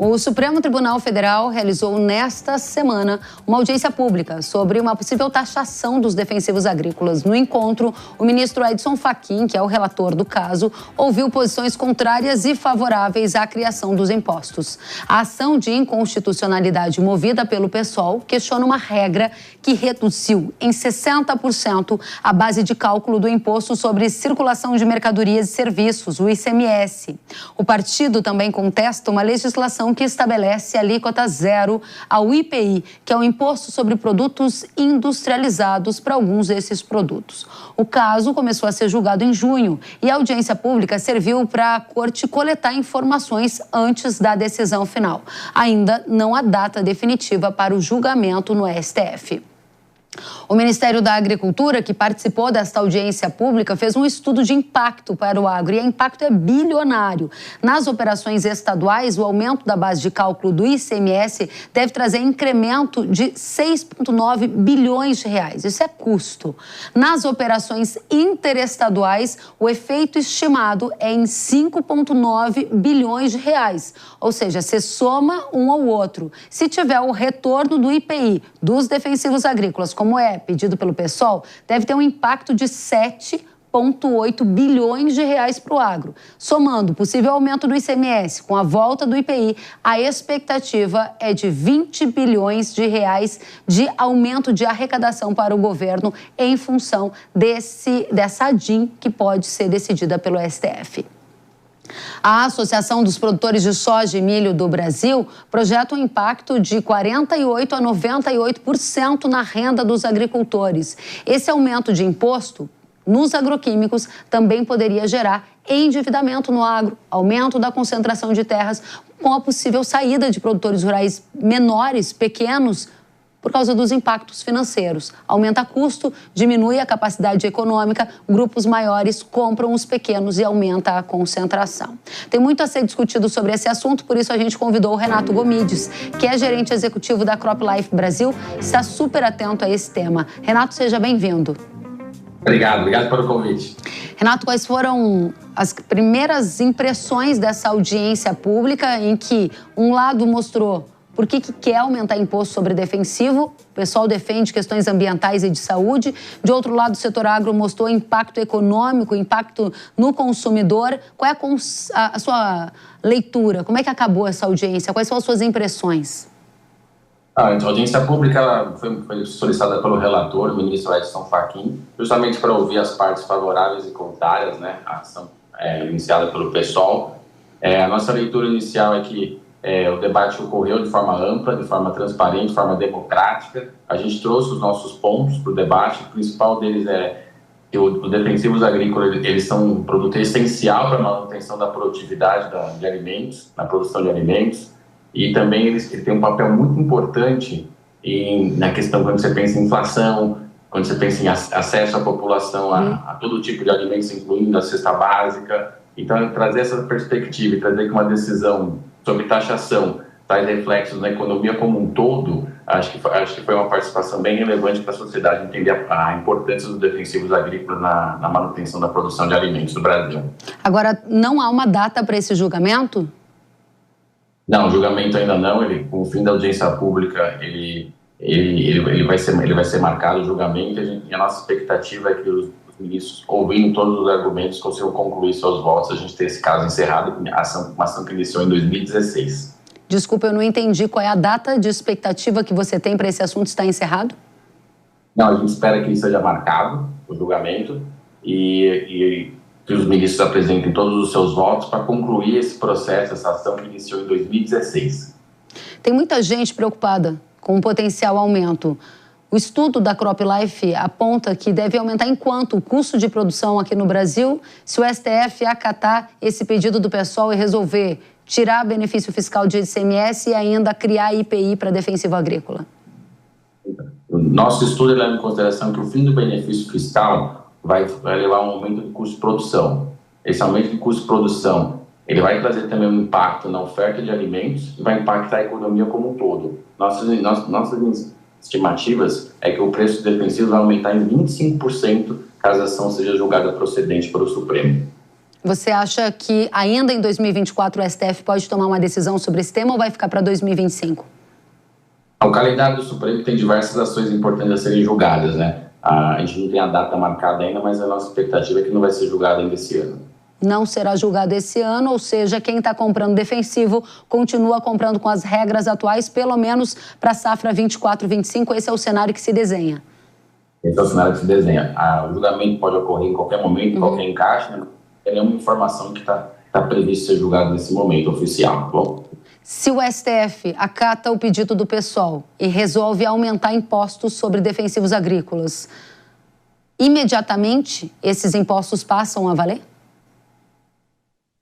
S4: O Supremo Tribunal Federal realizou nesta semana uma audiência pública sobre uma possível taxação dos defensivos agrícolas. No encontro, o ministro Edson Fachin, que é o relator do caso, ouviu posições contrárias e favoráveis à criação dos impostos. A ação de inconstitucionalidade movida pelo PSOL questiona uma regra que reduziu em 60% a base de cálculo do Imposto sobre Circulação de Mercadorias e Serviços, o ICMS. O partido também contesta uma legislação que estabelece alíquota zero ao IPI, que é o Imposto sobre Produtos Industrializados para alguns desses produtos. O caso começou a ser julgado em junho e a audiência pública serviu para a Corte coletar informações antes da decisão final. Ainda não há data definitiva para o julgamento no STF. O Ministério da Agricultura, que participou desta audiência pública, fez um estudo de impacto para o agro e o impacto é bilionário. Nas operações estaduais, o aumento da base de cálculo do ICMS deve trazer incremento de 6,9 bilhões de reais. Isso é custo. Nas operações interestaduais, o efeito estimado é em 5,9 bilhões de reais. Ou seja, se soma um ao outro. Se tiver o retorno do IPI dos defensivos agrícolas, como é pedido pelo PSOL, deve ter um impacto de 7,8 bilhões de reais para o agro. Somando o possível aumento do ICMS com a volta do IPI, a expectativa é de 20 bilhões de reais de aumento de arrecadação para o governo em função dessa ADIM que pode ser decidida pelo STF. A Associação dos Produtores de Soja e Milho do Brasil projeta um impacto de 48% a 98% na renda dos agricultores. Esse aumento de imposto nos agroquímicos também poderia gerar endividamento no agro, aumento da concentração de terras, com a possível saída de produtores rurais menores, pequenos, por causa dos impactos financeiros. Aumenta custo, diminui a capacidade econômica, grupos maiores compram os pequenos e aumenta a concentração. Tem muito a ser discutido sobre esse assunto, por isso a gente convidou o Renato Gomides, que é gerente executivo da CropLife Brasil, está super atento a esse tema. Renato, seja bem-vindo.
S12: Obrigado pelo convite.
S4: Renato, quais foram as primeiras impressões dessa audiência pública em que um lado mostrou por que quer aumentar imposto sobre defensivo? O pessoal defende questões ambientais e de saúde. De outro lado, o setor agro mostrou impacto econômico, impacto no consumidor. Qual é a sua leitura? Como é que acabou essa audiência? Quais são as suas impressões?
S12: A audiência pública foi solicitada pelo relator, o ministro Edson Fachin, justamente para ouvir as partes favoráveis e contrárias, né? A ação iniciada pelo PSOL. A nossa leitura inicial é que o debate ocorreu de forma ampla, de forma transparente, de forma democrática. A gente trouxe os nossos pontos para o debate. O principal deles é que os defensivos agrícolas eles são um produto essencial para a manutenção da produtividade de alimentos, na produção de alimentos. E também eles têm um papel muito importante na questão quando você pensa em inflação, quando você pensa em acesso à população a todo tipo de alimentos, incluindo a cesta básica. Então, trazer essa perspectiva e trazer que uma decisão sobre taxação traz reflexos na economia como um todo, acho que foi uma participação bem relevante para a sociedade entender a importância dos defensivos agrícolas na manutenção da produção de alimentos no Brasil.
S4: Agora, não há uma data para esse julgamento?
S12: Não, o julgamento ainda não. Com o fim da audiência pública, ele vai ser marcado o julgamento. E a nossa expectativa é que os ministros, ouvindo todos os argumentos, consigam concluir seus votos. A gente tem esse caso encerrado, uma ação que iniciou em 2016.
S4: Desculpa, eu não entendi. Qual é a data de expectativa que você tem para esse assunto estar encerrado?
S12: Não, a gente espera que seja marcado o julgamento e que os ministros apresentem todos os seus votos para concluir esse processo, essa ação que iniciou em 2016.
S4: Tem muita gente preocupada com o potencial aumento. O estudo da CropLife aponta que deve aumentar em quanto o custo de produção aqui no Brasil se o STF acatar esse pedido do PSOL e resolver tirar benefício fiscal de ICMS e ainda criar IPI para defensivo agrícola.
S12: O nosso estudo leva em consideração que o fim do benefício fiscal vai levar a um aumento de custo de produção. Esse aumento de custo de produção ele vai trazer também um impacto na oferta de alimentos e vai impactar a economia como um todo. Nossas estimativas é que o preço defensivo vai aumentar em 25% caso a ação seja julgada procedente pelo Supremo.
S4: Você acha que ainda em 2024 o STF pode tomar uma decisão sobre esse tema ou vai ficar para 2025?
S12: O calendário do Supremo tem diversas ações importantes a serem julgadas, né? A gente não tem a data marcada ainda, mas a nossa expectativa é que não vai ser julgado ainda esse ano.
S4: Não será julgado esse ano, ou seja, quem está comprando defensivo continua comprando com as regras atuais, pelo menos para a safra 24-25. Esse é o cenário que se desenha.
S12: Esse é o cenário que se desenha. O julgamento pode ocorrer em qualquer momento, em qualquer encaixe, né? Não tem nenhuma informação que está previsto ser julgado nesse momento oficial, tá bom?
S4: Se o STF acata o pedido do PSOL e resolve aumentar impostos sobre defensivos agrícolas, imediatamente esses impostos passam a valer?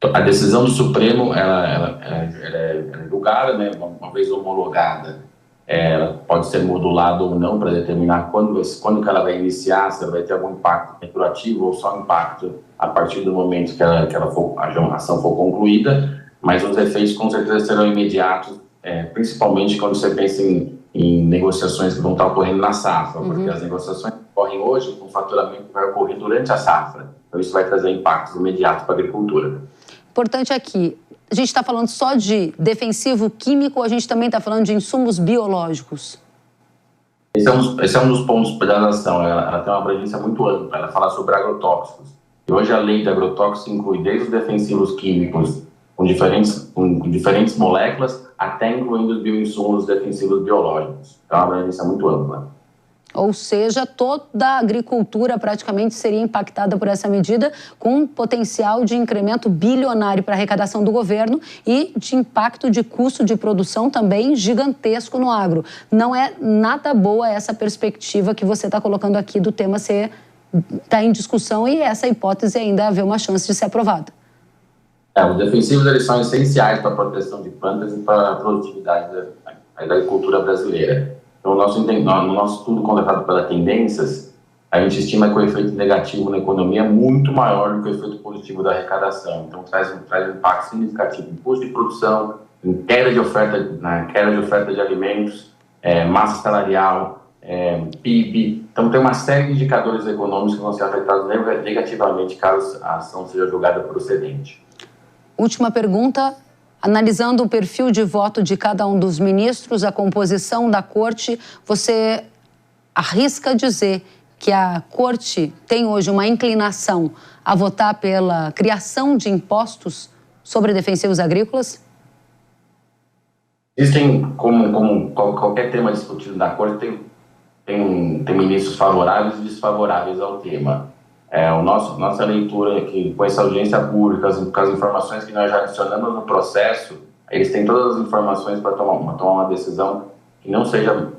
S12: A decisão do Supremo ela é julgada, né? Uma vez homologada, ela pode ser modulada ou não para determinar quando que ela vai iniciar, se ela vai ter algum impacto retroativo ou só impacto a partir do momento que a ação for concluída. Mas os efeitos com certeza serão imediatos, principalmente quando você pensa em negociações que vão estar ocorrendo na safra, porque as negociações que ocorrem hoje, o faturamento vai ocorrer durante a safra. Então isso vai trazer impactos imediatos para a agricultura.
S4: Importante aqui, a gente está falando só de defensivo químico ou a gente também está falando de insumos biológicos?
S12: Esse é um dos pontos da ação, ela tem uma abrangência muito ampla, ela fala sobre agrotóxicos. E hoje a lei de agrotóxicos inclui desde os defensivos químicos com diferentes moléculas, até incluindo os bioinsumos defensivos biológicos. Então, é uma abrangência muito ampla.
S4: Ou seja, toda a agricultura praticamente seria impactada por essa medida, com um potencial de incremento bilionário para a arrecadação do governo e de impacto de custo de produção também gigantesco no agro. Não é nada boa essa perspectiva que você está colocando aqui do tema estar em discussão e essa hipótese ainda haver uma chance de ser aprovada.
S12: Os defensivos eles são essenciais para a proteção de plantas e para a produtividade da agricultura brasileira. Então, no nosso estudo conduzido pela Tendências, a gente estima que o efeito negativo na economia é muito maior do que o efeito positivo da arrecadação. Então, traz um impacto significativo em custo de produção, em queda de oferta de alimentos, massa salarial, PIB. Então, tem uma série de indicadores econômicos que vão ser afetados negativamente caso a ação seja julgada procedente.
S4: Última pergunta. Analisando o perfil de voto de cada um dos ministros, a composição da corte, você arrisca dizer que a corte tem hoje uma inclinação a votar pela criação de impostos sobre defensivos agrícolas?
S12: Existem, como qualquer tema discutido na corte, tem ministros favoráveis e desfavoráveis ao tema. Nossa leitura aqui, com essa audiência pública, com as informações que nós já adicionamos no processo, eles têm todas as informações para tomar uma decisão que não seja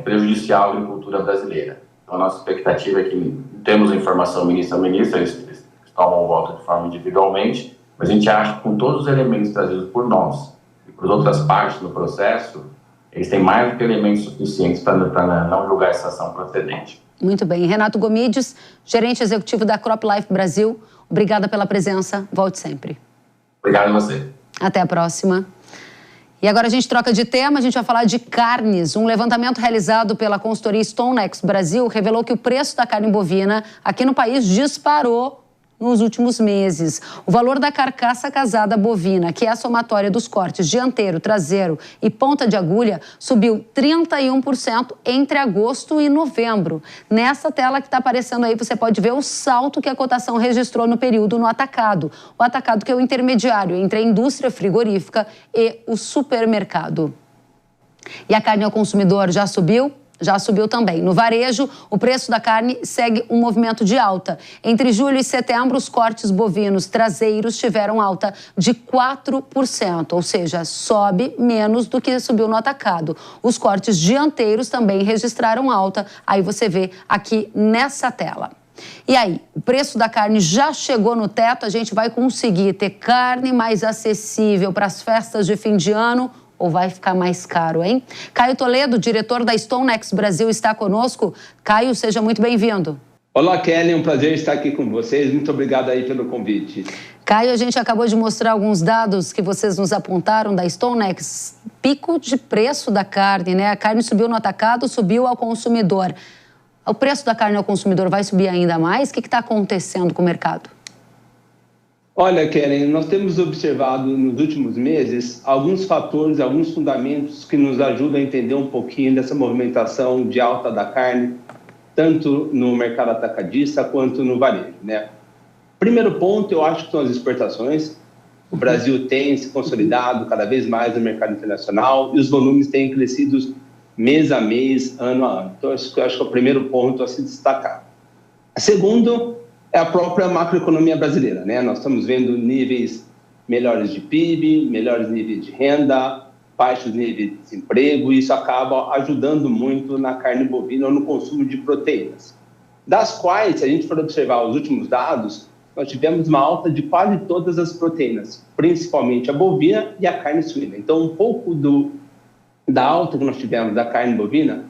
S12: prejudicial à agricultura brasileira. Então, a nossa expectativa é que temos a informação ministro a ministro, eles tomam o voto de forma individualmente, mas a gente acha que com todos os elementos trazidos por nós e por outras partes no processo, eles têm mais do que elementos suficientes para não julgar essa ação procedente.
S4: Muito bem. Renato Gomides, gerente executivo da CropLife Brasil, obrigada pela presença. Volte sempre.
S12: Obrigado a você.
S4: Até a próxima. E agora a gente troca de tema, a gente vai falar de carnes. Um levantamento realizado pela consultoria StoneX Brasil revelou que o preço da carne bovina aqui no país disparou nos últimos meses. O valor da carcaça casada bovina, que é a somatória dos cortes dianteiro, traseiro e ponta de agulha, subiu 31% entre agosto e novembro. Nessa tela que está aparecendo aí, você pode ver o salto que a cotação registrou no período no atacado. O atacado que é o intermediário entre a indústria frigorífica e o supermercado. E a carne ao consumidor já subiu? Já subiu também. No varejo, o preço da carne segue um movimento de alta. Entre julho e setembro, os cortes bovinos traseiros tiveram alta de 4%, ou seja, sobe menos do que subiu no atacado. Os cortes dianteiros também registraram alta, aí você vê aqui nessa tela. E aí, o preço da carne já chegou no teto, a gente vai conseguir ter carne mais acessível para as festas de fim de ano? Ou vai ficar mais caro, hein? Caio Toledo, diretor da StoneX Brasil, está conosco. Caio, seja muito bem-vindo.
S13: Olá, Kelly, um prazer estar aqui com vocês. Muito obrigado aí pelo convite.
S4: Caio, a gente acabou de mostrar alguns dados que vocês nos apontaram da StoneX. Pico de preço da carne, né? A carne subiu no atacado, subiu ao consumidor. O preço da carne ao consumidor vai subir ainda mais? O que está acontecendo com o mercado?
S13: Olha, Kellen, nós temos observado nos últimos meses alguns fatores, alguns fundamentos que nos ajudam a entender um pouquinho dessa movimentação de alta da carne, tanto no mercado atacadista quanto no varejo, né? Primeiro ponto, eu acho que são as exportações. O Brasil tem se consolidado cada vez mais no mercado internacional e os volumes têm crescido mês a mês, ano a ano. Então, eu acho que é o primeiro ponto a se destacar. Segundo, é a própria macroeconomia brasileira, né? Nós estamos vendo níveis melhores de PIB, melhores níveis de renda, baixos níveis de desemprego, e isso acaba ajudando muito na carne bovina ou no consumo de proteínas. Das quais, se a gente for observar os últimos dados, nós tivemos uma alta de quase todas as proteínas, principalmente a bovina e a carne suína. Então, um pouco da alta que nós tivemos da carne bovina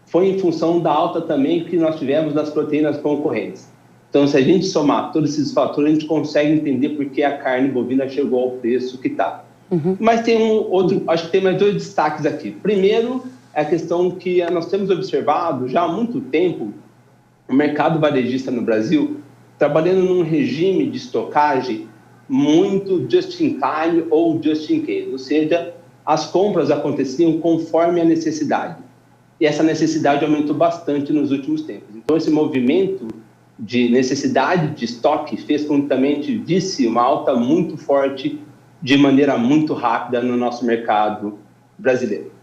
S13: foi em função da alta também que nós tivemos das proteínas concorrentes. Então, se a gente somar todos esses fatores, a gente consegue entender por que a carne bovina chegou ao preço que está. Mas tem acho que tem mais 2 destaques aqui. Primeiro, é a questão que nós temos observado já há muito tempo o mercado varejista no Brasil trabalhando num regime de estocagem muito just-in-time ou just-in-case, ou seja, as compras aconteciam conforme a necessidade. E essa necessidade aumentou bastante nos últimos tempos. Então, esse movimento de necessidade de estoque fez com que também visse uma alta muito forte de maneira muito rápida no nosso mercado brasileiro.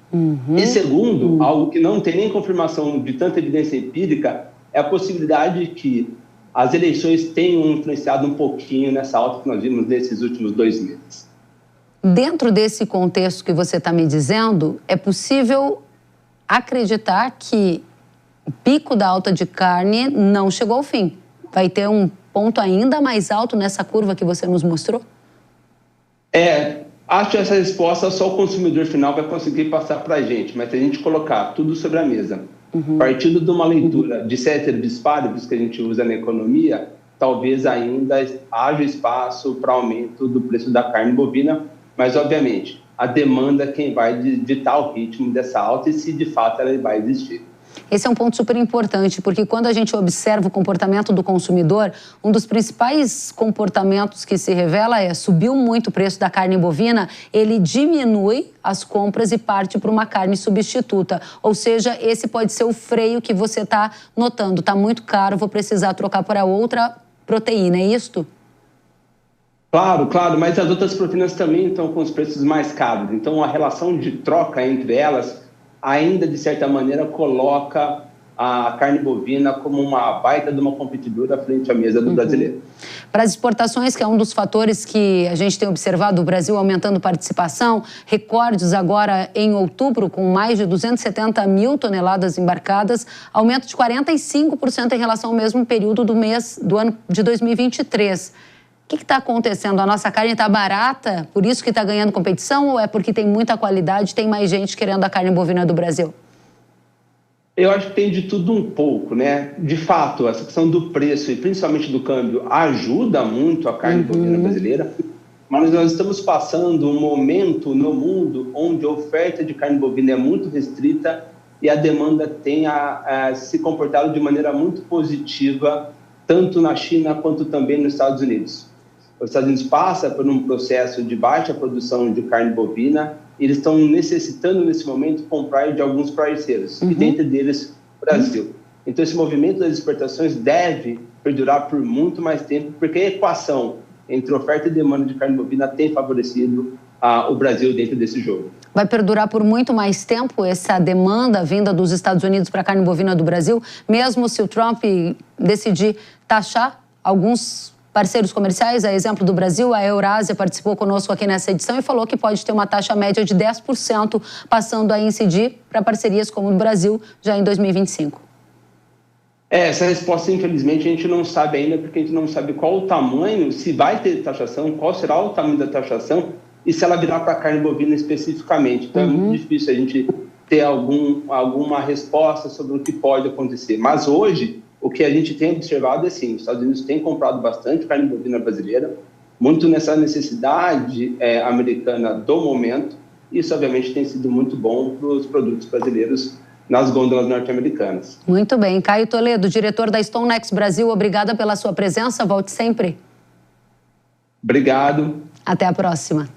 S13: E segundo, algo que não tem nem confirmação de tanta evidência empírica, é a possibilidade de que as eleições tenham influenciado um pouquinho nessa alta que nós vimos nesses últimos 2 meses.
S4: Dentro desse contexto que você está me dizendo, é possível acreditar que o pico da alta de carne não chegou ao fim? Vai ter um ponto ainda mais alto nessa curva que você nos mostrou?
S13: Acho que essa resposta só o consumidor final vai conseguir passar para a gente, mas se a gente colocar tudo sobre a mesa, partindo de uma leitura de ceteris paribus que a gente usa na economia, talvez ainda haja espaço para aumento do preço da carne bovina, mas, obviamente, a demanda é quem vai ditar o ritmo dessa alta e se, de fato, ela vai existir.
S4: Esse é um ponto super importante, porque quando a gente observa o comportamento do consumidor, um dos principais comportamentos que se revela é: subiu muito o preço da carne bovina, ele diminui as compras e parte para uma carne substituta. Ou seja, esse pode ser o freio que você está notando. Está muito caro, vou precisar trocar para outra proteína, é isto?
S13: Claro, mas as outras proteínas também estão com os preços mais caros. Então, a relação de troca entre elas ainda, de certa maneira, coloca a carne bovina como uma baita de uma competidora frente à mesa do brasileiro.
S4: Para as exportações, que é um dos fatores que a gente tem observado, o Brasil aumentando participação, recordes agora em outubro, com mais de 270 mil toneladas embarcadas, aumento de 45% em relação ao mesmo período do ano de 2023. O que está acontecendo? A nossa carne está barata, por isso que está ganhando competição, ou é porque tem muita qualidade, tem mais gente querendo a carne bovina do Brasil?
S13: Eu acho que tem de tudo um pouco, né? De fato, essa questão do preço e principalmente do câmbio ajuda muito a carne bovina brasileira, mas nós estamos passando um momento no mundo onde a oferta de carne bovina é muito restrita e a demanda tem se comportado de maneira muito positiva, tanto na China quanto também nos Estados Unidos. Os Estados Unidos passa por um processo de baixa produção de carne bovina e eles estão necessitando, nesse momento, comprar de alguns parceiros, e dentre deles, o Brasil. Então, esse movimento das exportações deve perdurar por muito mais tempo, porque a equação entre oferta e demanda de carne bovina tem favorecido o Brasil dentro desse jogo.
S4: Vai perdurar por muito mais tempo essa demanda vinda dos Estados Unidos para a carne bovina do Brasil, mesmo se o Trump decidir taxar alguns parceiros comerciais, a exemplo do Brasil, a Eurásia participou conosco aqui nessa edição e falou que pode ter uma taxa média de 10%, passando a incidir para parcerias como o do Brasil já em 2025.
S13: Essa resposta, infelizmente, a gente não sabe ainda, porque a gente não sabe qual o tamanho, se vai ter taxação, qual será o tamanho da taxação e se ela virar para a carne bovina especificamente. Então, é muito difícil a gente ter alguma resposta sobre o que pode acontecer. Mas hoje, o que a gente tem observado é assim: os Estados Unidos têm comprado bastante carne bovina brasileira, muito nessa necessidade americana do momento. Isso, obviamente, tem sido muito bom para os produtos brasileiros nas gôndolas norte-americanas.
S4: Muito bem. Caio Toledo, diretor da StoneX Brasil, obrigada pela sua presença. Volte sempre.
S13: Obrigado.
S4: Até a próxima.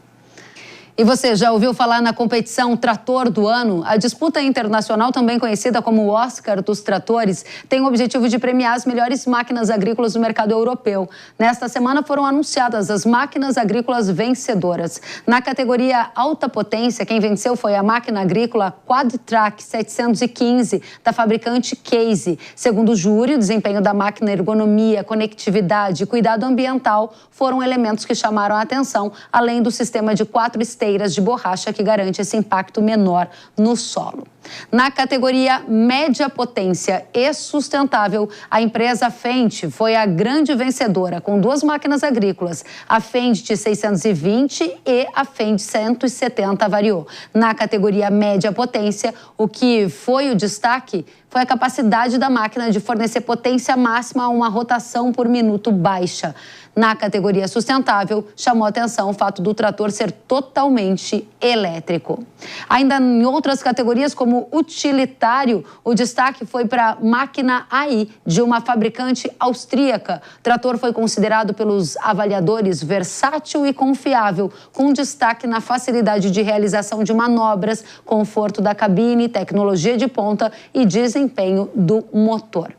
S4: E você já ouviu falar na competição Trator do Ano? A disputa internacional, também conhecida como o Oscar dos Tratores, tem o objetivo de premiar as melhores máquinas agrícolas do mercado europeu. Nesta semana foram anunciadas as máquinas agrícolas vencedoras. Na categoria Alta Potência, quem venceu foi a máquina agrícola Quadtrac 715, da fabricante Case. Segundo o júri, o desempenho da máquina, ergonomia, conectividade e cuidado ambiental foram elementos que chamaram a atenção, além do sistema de 4 esteiras de borracha que garante esse impacto menor no solo. Na categoria Média Potência e Sustentável, a empresa Fendt foi a grande vencedora, com 2 máquinas agrícolas, a Fendt 620 e a Fendt 170 variou. Na categoria Média Potência, o que foi o destaque foi a capacidade da máquina de fornecer potência máxima a uma rotação por minuto baixa. Na categoria sustentável, chamou a atenção o fato do trator ser totalmente elétrico. Ainda em outras categorias, como utilitário, o destaque foi para a máquina AI, de uma fabricante austríaca. O trator foi considerado pelos avaliadores versátil e confiável, com destaque na facilidade de realização de manobras, conforto da cabine, tecnologia de ponta e desempenho do motor.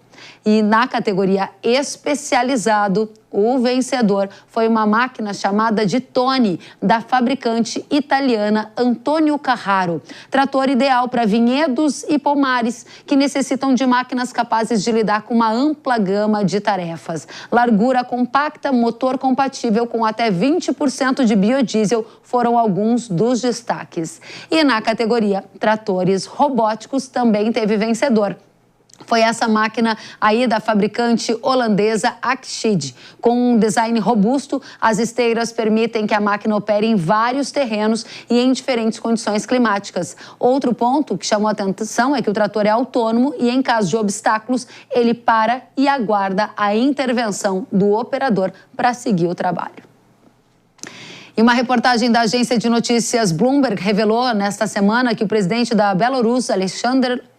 S4: E na categoria especializado, o vencedor foi uma máquina chamada de Toni, da fabricante italiana Antonio Carraro. Trator ideal para vinhedos e pomares, que necessitam de máquinas capazes de lidar com uma ampla gama de tarefas. Largura compacta, motor compatível com até 20% de biodiesel foram alguns dos destaques. E na categoria tratores robóticos também teve vencedor. Foi essa máquina aí da fabricante holandesa Axid. Com um design robusto, as esteiras permitem que a máquina opere em vários terrenos e em diferentes condições climáticas. Outro ponto que chamou a atenção é que o trator é autônomo e, em caso de obstáculos, ele para e aguarda a intervenção do operador para seguir o trabalho. E uma reportagem da agência de notícias Bloomberg revelou nesta semana que o presidente da Bielorrússia,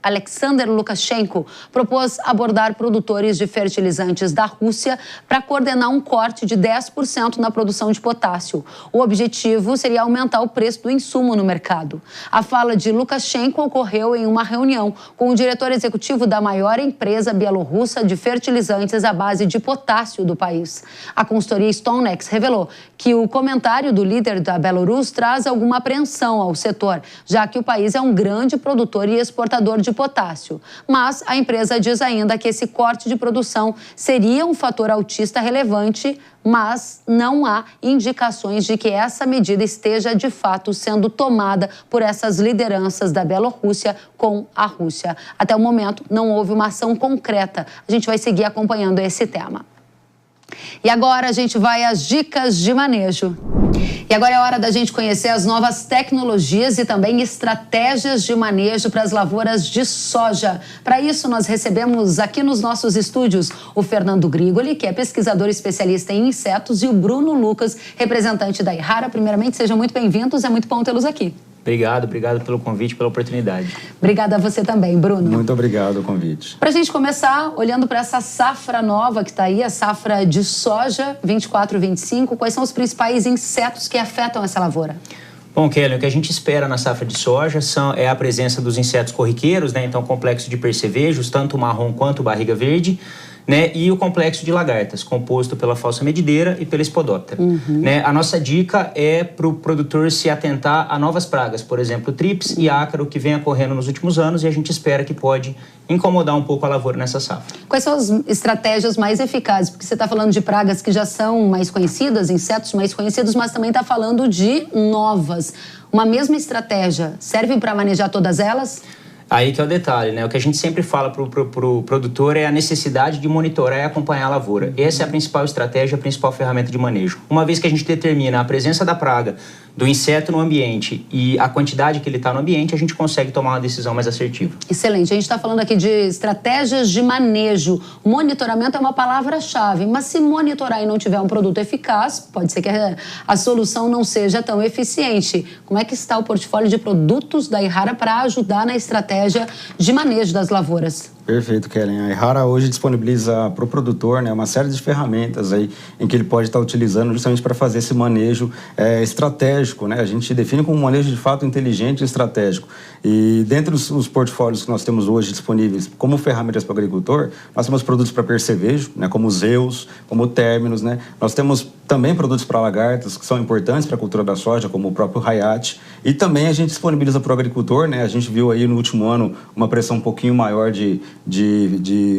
S4: Alexander Lukashenko, propôs abordar produtores de fertilizantes da Rússia para coordenar um corte de 10% na produção de potássio. O objetivo seria aumentar o preço do insumo no mercado. A fala de Lukashenko ocorreu em uma reunião com o diretor executivo da maior empresa bielorrussa de fertilizantes à base de potássio do país. A consultoria StoneX revelou que o comentário do líder da Bielorrússia traz alguma apreensão ao setor, já que o país é um grande produtor e exportador de potássio. Mas a empresa diz ainda que esse corte de produção seria um fator altista relevante, mas não há indicações de que essa medida esteja de fato sendo tomada por essas lideranças da Bielorrússia com a Rússia. Até o momento não houve uma ação concreta. A gente vai seguir acompanhando esse tema. E agora a gente vai às dicas de manejo. E agora é hora da gente conhecer as novas tecnologias e também estratégias de manejo para as lavouras de soja. Para isso, nós recebemos aqui nos nossos estúdios o Fernando Grigoli, que é pesquisador especialista em insetos, e o Bruno Lucas, representante da Yara. Primeiramente, sejam muito bem-vindos, é muito bom tê-los aqui.
S14: Obrigado pelo convite, pela oportunidade.
S4: Obrigada a você também, Bruno.
S15: Muito obrigado pelo convite.
S4: Para a gente começar, olhando para essa safra nova que está aí, a safra de soja 24-25, quais são os principais insetos que afetam essa lavoura?
S14: Bom, Kelly, o que a gente espera na safra de soja é a presença dos insetos corriqueiros, né? Então, complexo de percevejos, tanto o marrom quanto o barriga verde, né? E o complexo de lagartas, composto pela falsa medideira e pela espodóptera. Né? A nossa dica é para o produtor se atentar a novas pragas, por exemplo, o trips e ácaro, que vem ocorrendo nos últimos anos, e a gente espera que pode incomodar um pouco a lavoura nessa safra.
S4: Quais são as estratégias mais eficazes? Porque você está falando de pragas que já são mais conhecidas, insetos mais conhecidos, mas também está falando de novas. Uma mesma estratégia serve para manejar todas elas?
S14: Aí que é o detalhe, né? O que a gente sempre fala pro produtor é a necessidade de monitorar e acompanhar a lavoura. Essa é a principal estratégia, a principal ferramenta de manejo. Uma vez que a gente determina a presença da praga, do inseto no ambiente e a quantidade que ele está no ambiente, a gente consegue tomar uma decisão mais assertiva.
S4: Excelente. A gente está falando aqui de estratégias de manejo. Monitoramento é uma palavra-chave, mas se monitorar e não tiver um produto eficaz, pode ser que a solução não seja tão eficiente. Como é que está o portfólio de produtos da Yara para ajudar na estratégia de manejo das lavouras?
S15: Perfeito, Kellen. A Errara hoje disponibiliza para o produtor, né, uma série de ferramentas aí em que ele pode estar utilizando justamente para fazer esse manejo estratégico, né? A gente define como um manejo de fato inteligente e estratégico. E dentre os portfólios que nós temos hoje disponíveis como ferramentas para o agricultor, nós temos produtos para percevejo, né, como os Zeus, como o Terminus, né? Nós temos também produtos para lagartas que são importantes para a cultura da soja, como o próprio Hayat. E também a gente disponibiliza para o agricultor, né? A gente viu aí no último ano uma pressão um pouquinho maior de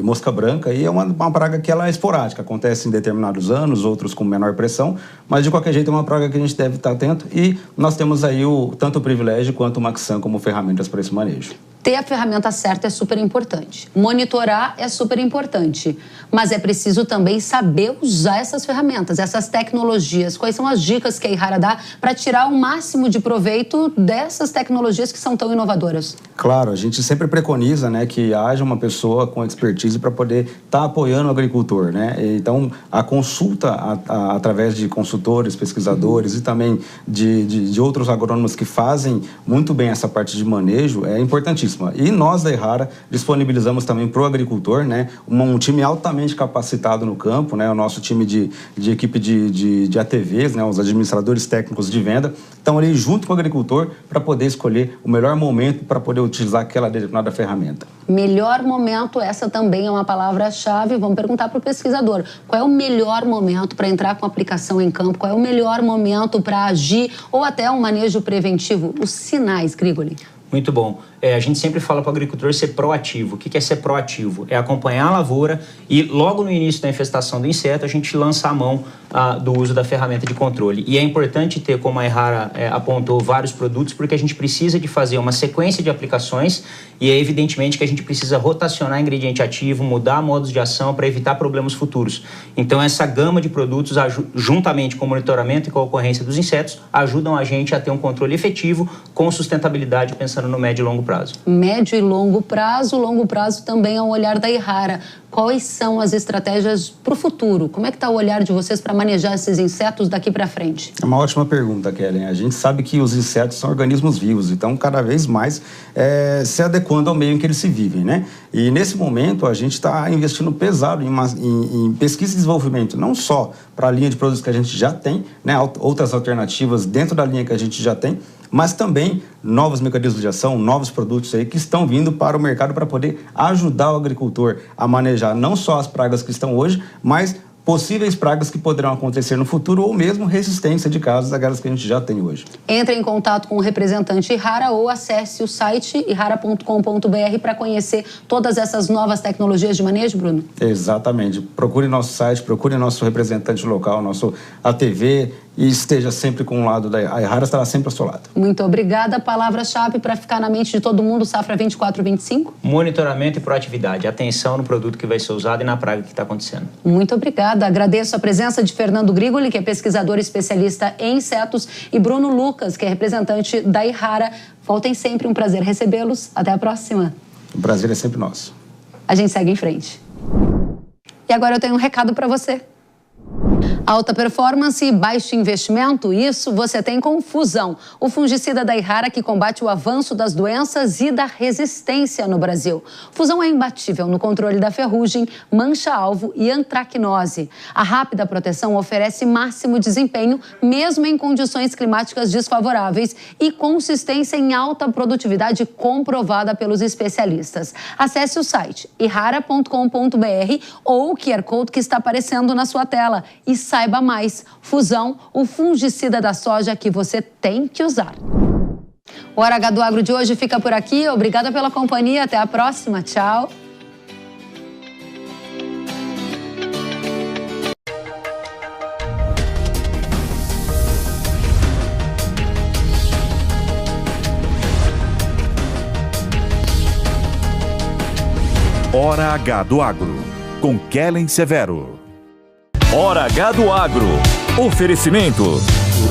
S15: mosca branca, e é uma praga que ela é esporádica, acontece em determinados anos, outros com menor pressão, mas de qualquer jeito é uma praga que a gente deve estar atento, e nós temos aí tanto o Privilégio quanto o Maxan como ferramentas para esse manejo.
S4: Ter a ferramenta certa é super importante. Monitorar é super importante. Mas é preciso também saber usar essas ferramentas, essas tecnologias. Quais são as dicas que a Errara dá para tirar o máximo de proveito dessas tecnologias que são tão inovadoras?
S15: Claro, a gente sempre preconiza, né, que haja uma pessoa com expertise para poder estar apoiando o agricultor, né? Então, a consulta através de consultores, pesquisadores e também de outros agrônomos que fazem muito bem essa parte de manejo é importantíssimo. E nós da Errara disponibilizamos também para o agricultor, né, um time altamente capacitado no campo, né, o nosso time de equipe de ATVs, né, os administradores técnicos de venda, estão ali junto com o agricultor para poder escolher o melhor momento para poder utilizar aquela determinada ferramenta.
S4: Melhor momento, essa também é uma palavra-chave. Vamos perguntar para o pesquisador. Qual é o melhor momento para entrar com a aplicação em campo? Qual é o melhor momento para agir ou até um manejo preventivo? Os sinais, Grigoli.
S14: Muito bom. A gente sempre fala para o agricultor ser proativo. O que é ser proativo? É acompanhar a lavoura e logo no início da infestação do inseto a gente lança a mão do uso da ferramenta de controle. E é importante ter, como a Errara apontou, vários produtos, porque a gente precisa de fazer uma sequência de aplicações e é evidentemente que a gente precisa rotacionar ingrediente ativo, mudar modos de ação para evitar problemas futuros. Então essa gama de produtos, juntamente com o monitoramento e com a ocorrência dos insetos, ajudam a gente a ter um controle efetivo com sustentabilidade, pensando no médio e longo prazo.
S4: Médio e longo prazo também é o olhar da Errara. Quais são as estratégias para o futuro? Como é que está o olhar de vocês para manejar esses insetos daqui para frente?
S15: É uma ótima pergunta, Kellen. A gente sabe que os insetos são organismos vivos, então cada vez mais se adequando ao meio em que eles se vivem, né? E nesse momento a gente está investindo pesado em pesquisa e desenvolvimento, não só para a linha de produtos que a gente já tem, né? Outras alternativas dentro da linha que a gente já tem, mas também novos mecanismos de ação, novos produtos aí que estão vindo para o mercado para poder ajudar o agricultor a manejar não só as pragas que estão hoje, mas possíveis pragas que poderão acontecer no futuro ou mesmo resistência de casos daquelas que a gente já tem hoje.
S4: Entre em contato com o representante Errara ou acesse o site errara.com.br para conhecer todas essas novas tecnologias de manejo, Bruno?
S15: Exatamente. Procure nosso site, procure nosso representante local, nosso ATV, e esteja sempre com o lado da Errara. A Errara estará sempre ao seu lado.
S4: Muito obrigada. Palavra-chave para ficar na mente de todo mundo, safra 24-25?
S14: Monitoramento e proatividade. Atenção no produto que vai ser usado e na praga que está acontecendo.
S4: Muito obrigada. Agradeço a presença de Fernando Grigoli, que é pesquisador especialista em insetos, e Bruno Lucas, que é representante da Errara. Voltem sempre, um prazer recebê-los. Até a próxima.
S15: O prazer é sempre nosso.
S4: A gente segue em frente. E agora eu tenho um recado para você. Alta performance e baixo investimento, isso você tem com Fusão, o fungicida da Errara que combate o avanço das doenças e da resistência no Brasil. Fusão é imbatível no controle da ferrugem, mancha-alvo e antracnose. A rápida proteção oferece máximo desempenho, mesmo em condições climáticas desfavoráveis, e consistência em alta produtividade comprovada pelos especialistas. Acesse o site errara.com.br ou o QR Code que está aparecendo na sua tela e saiba mais. Fusão, o fungicida da soja que você tem que usar. O Hora H do Agro de hoje fica por aqui. Obrigada pela companhia. Até a próxima. Tchau.
S3: Hora H do Agro, com Kellen Severo.
S2: Hora H do Agro. Oferecimento.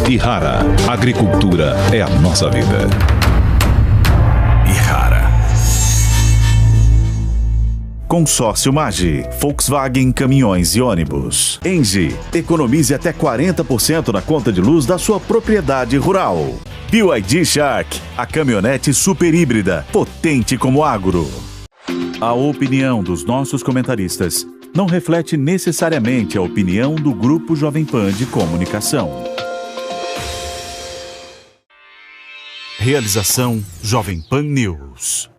S2: Errara. Agricultura é a nossa vida. Errara.
S3: Consórcio Magi, Volkswagen Caminhões e Ônibus. Engie, economize até 40% na conta de luz da sua propriedade rural. BYD Shark, a caminhonete super híbrida, potente como agro. A opinião dos nossos comentaristas não reflete necessariamente a opinião do Grupo Jovem Pan de Comunicação. Realização Jovem Pan News.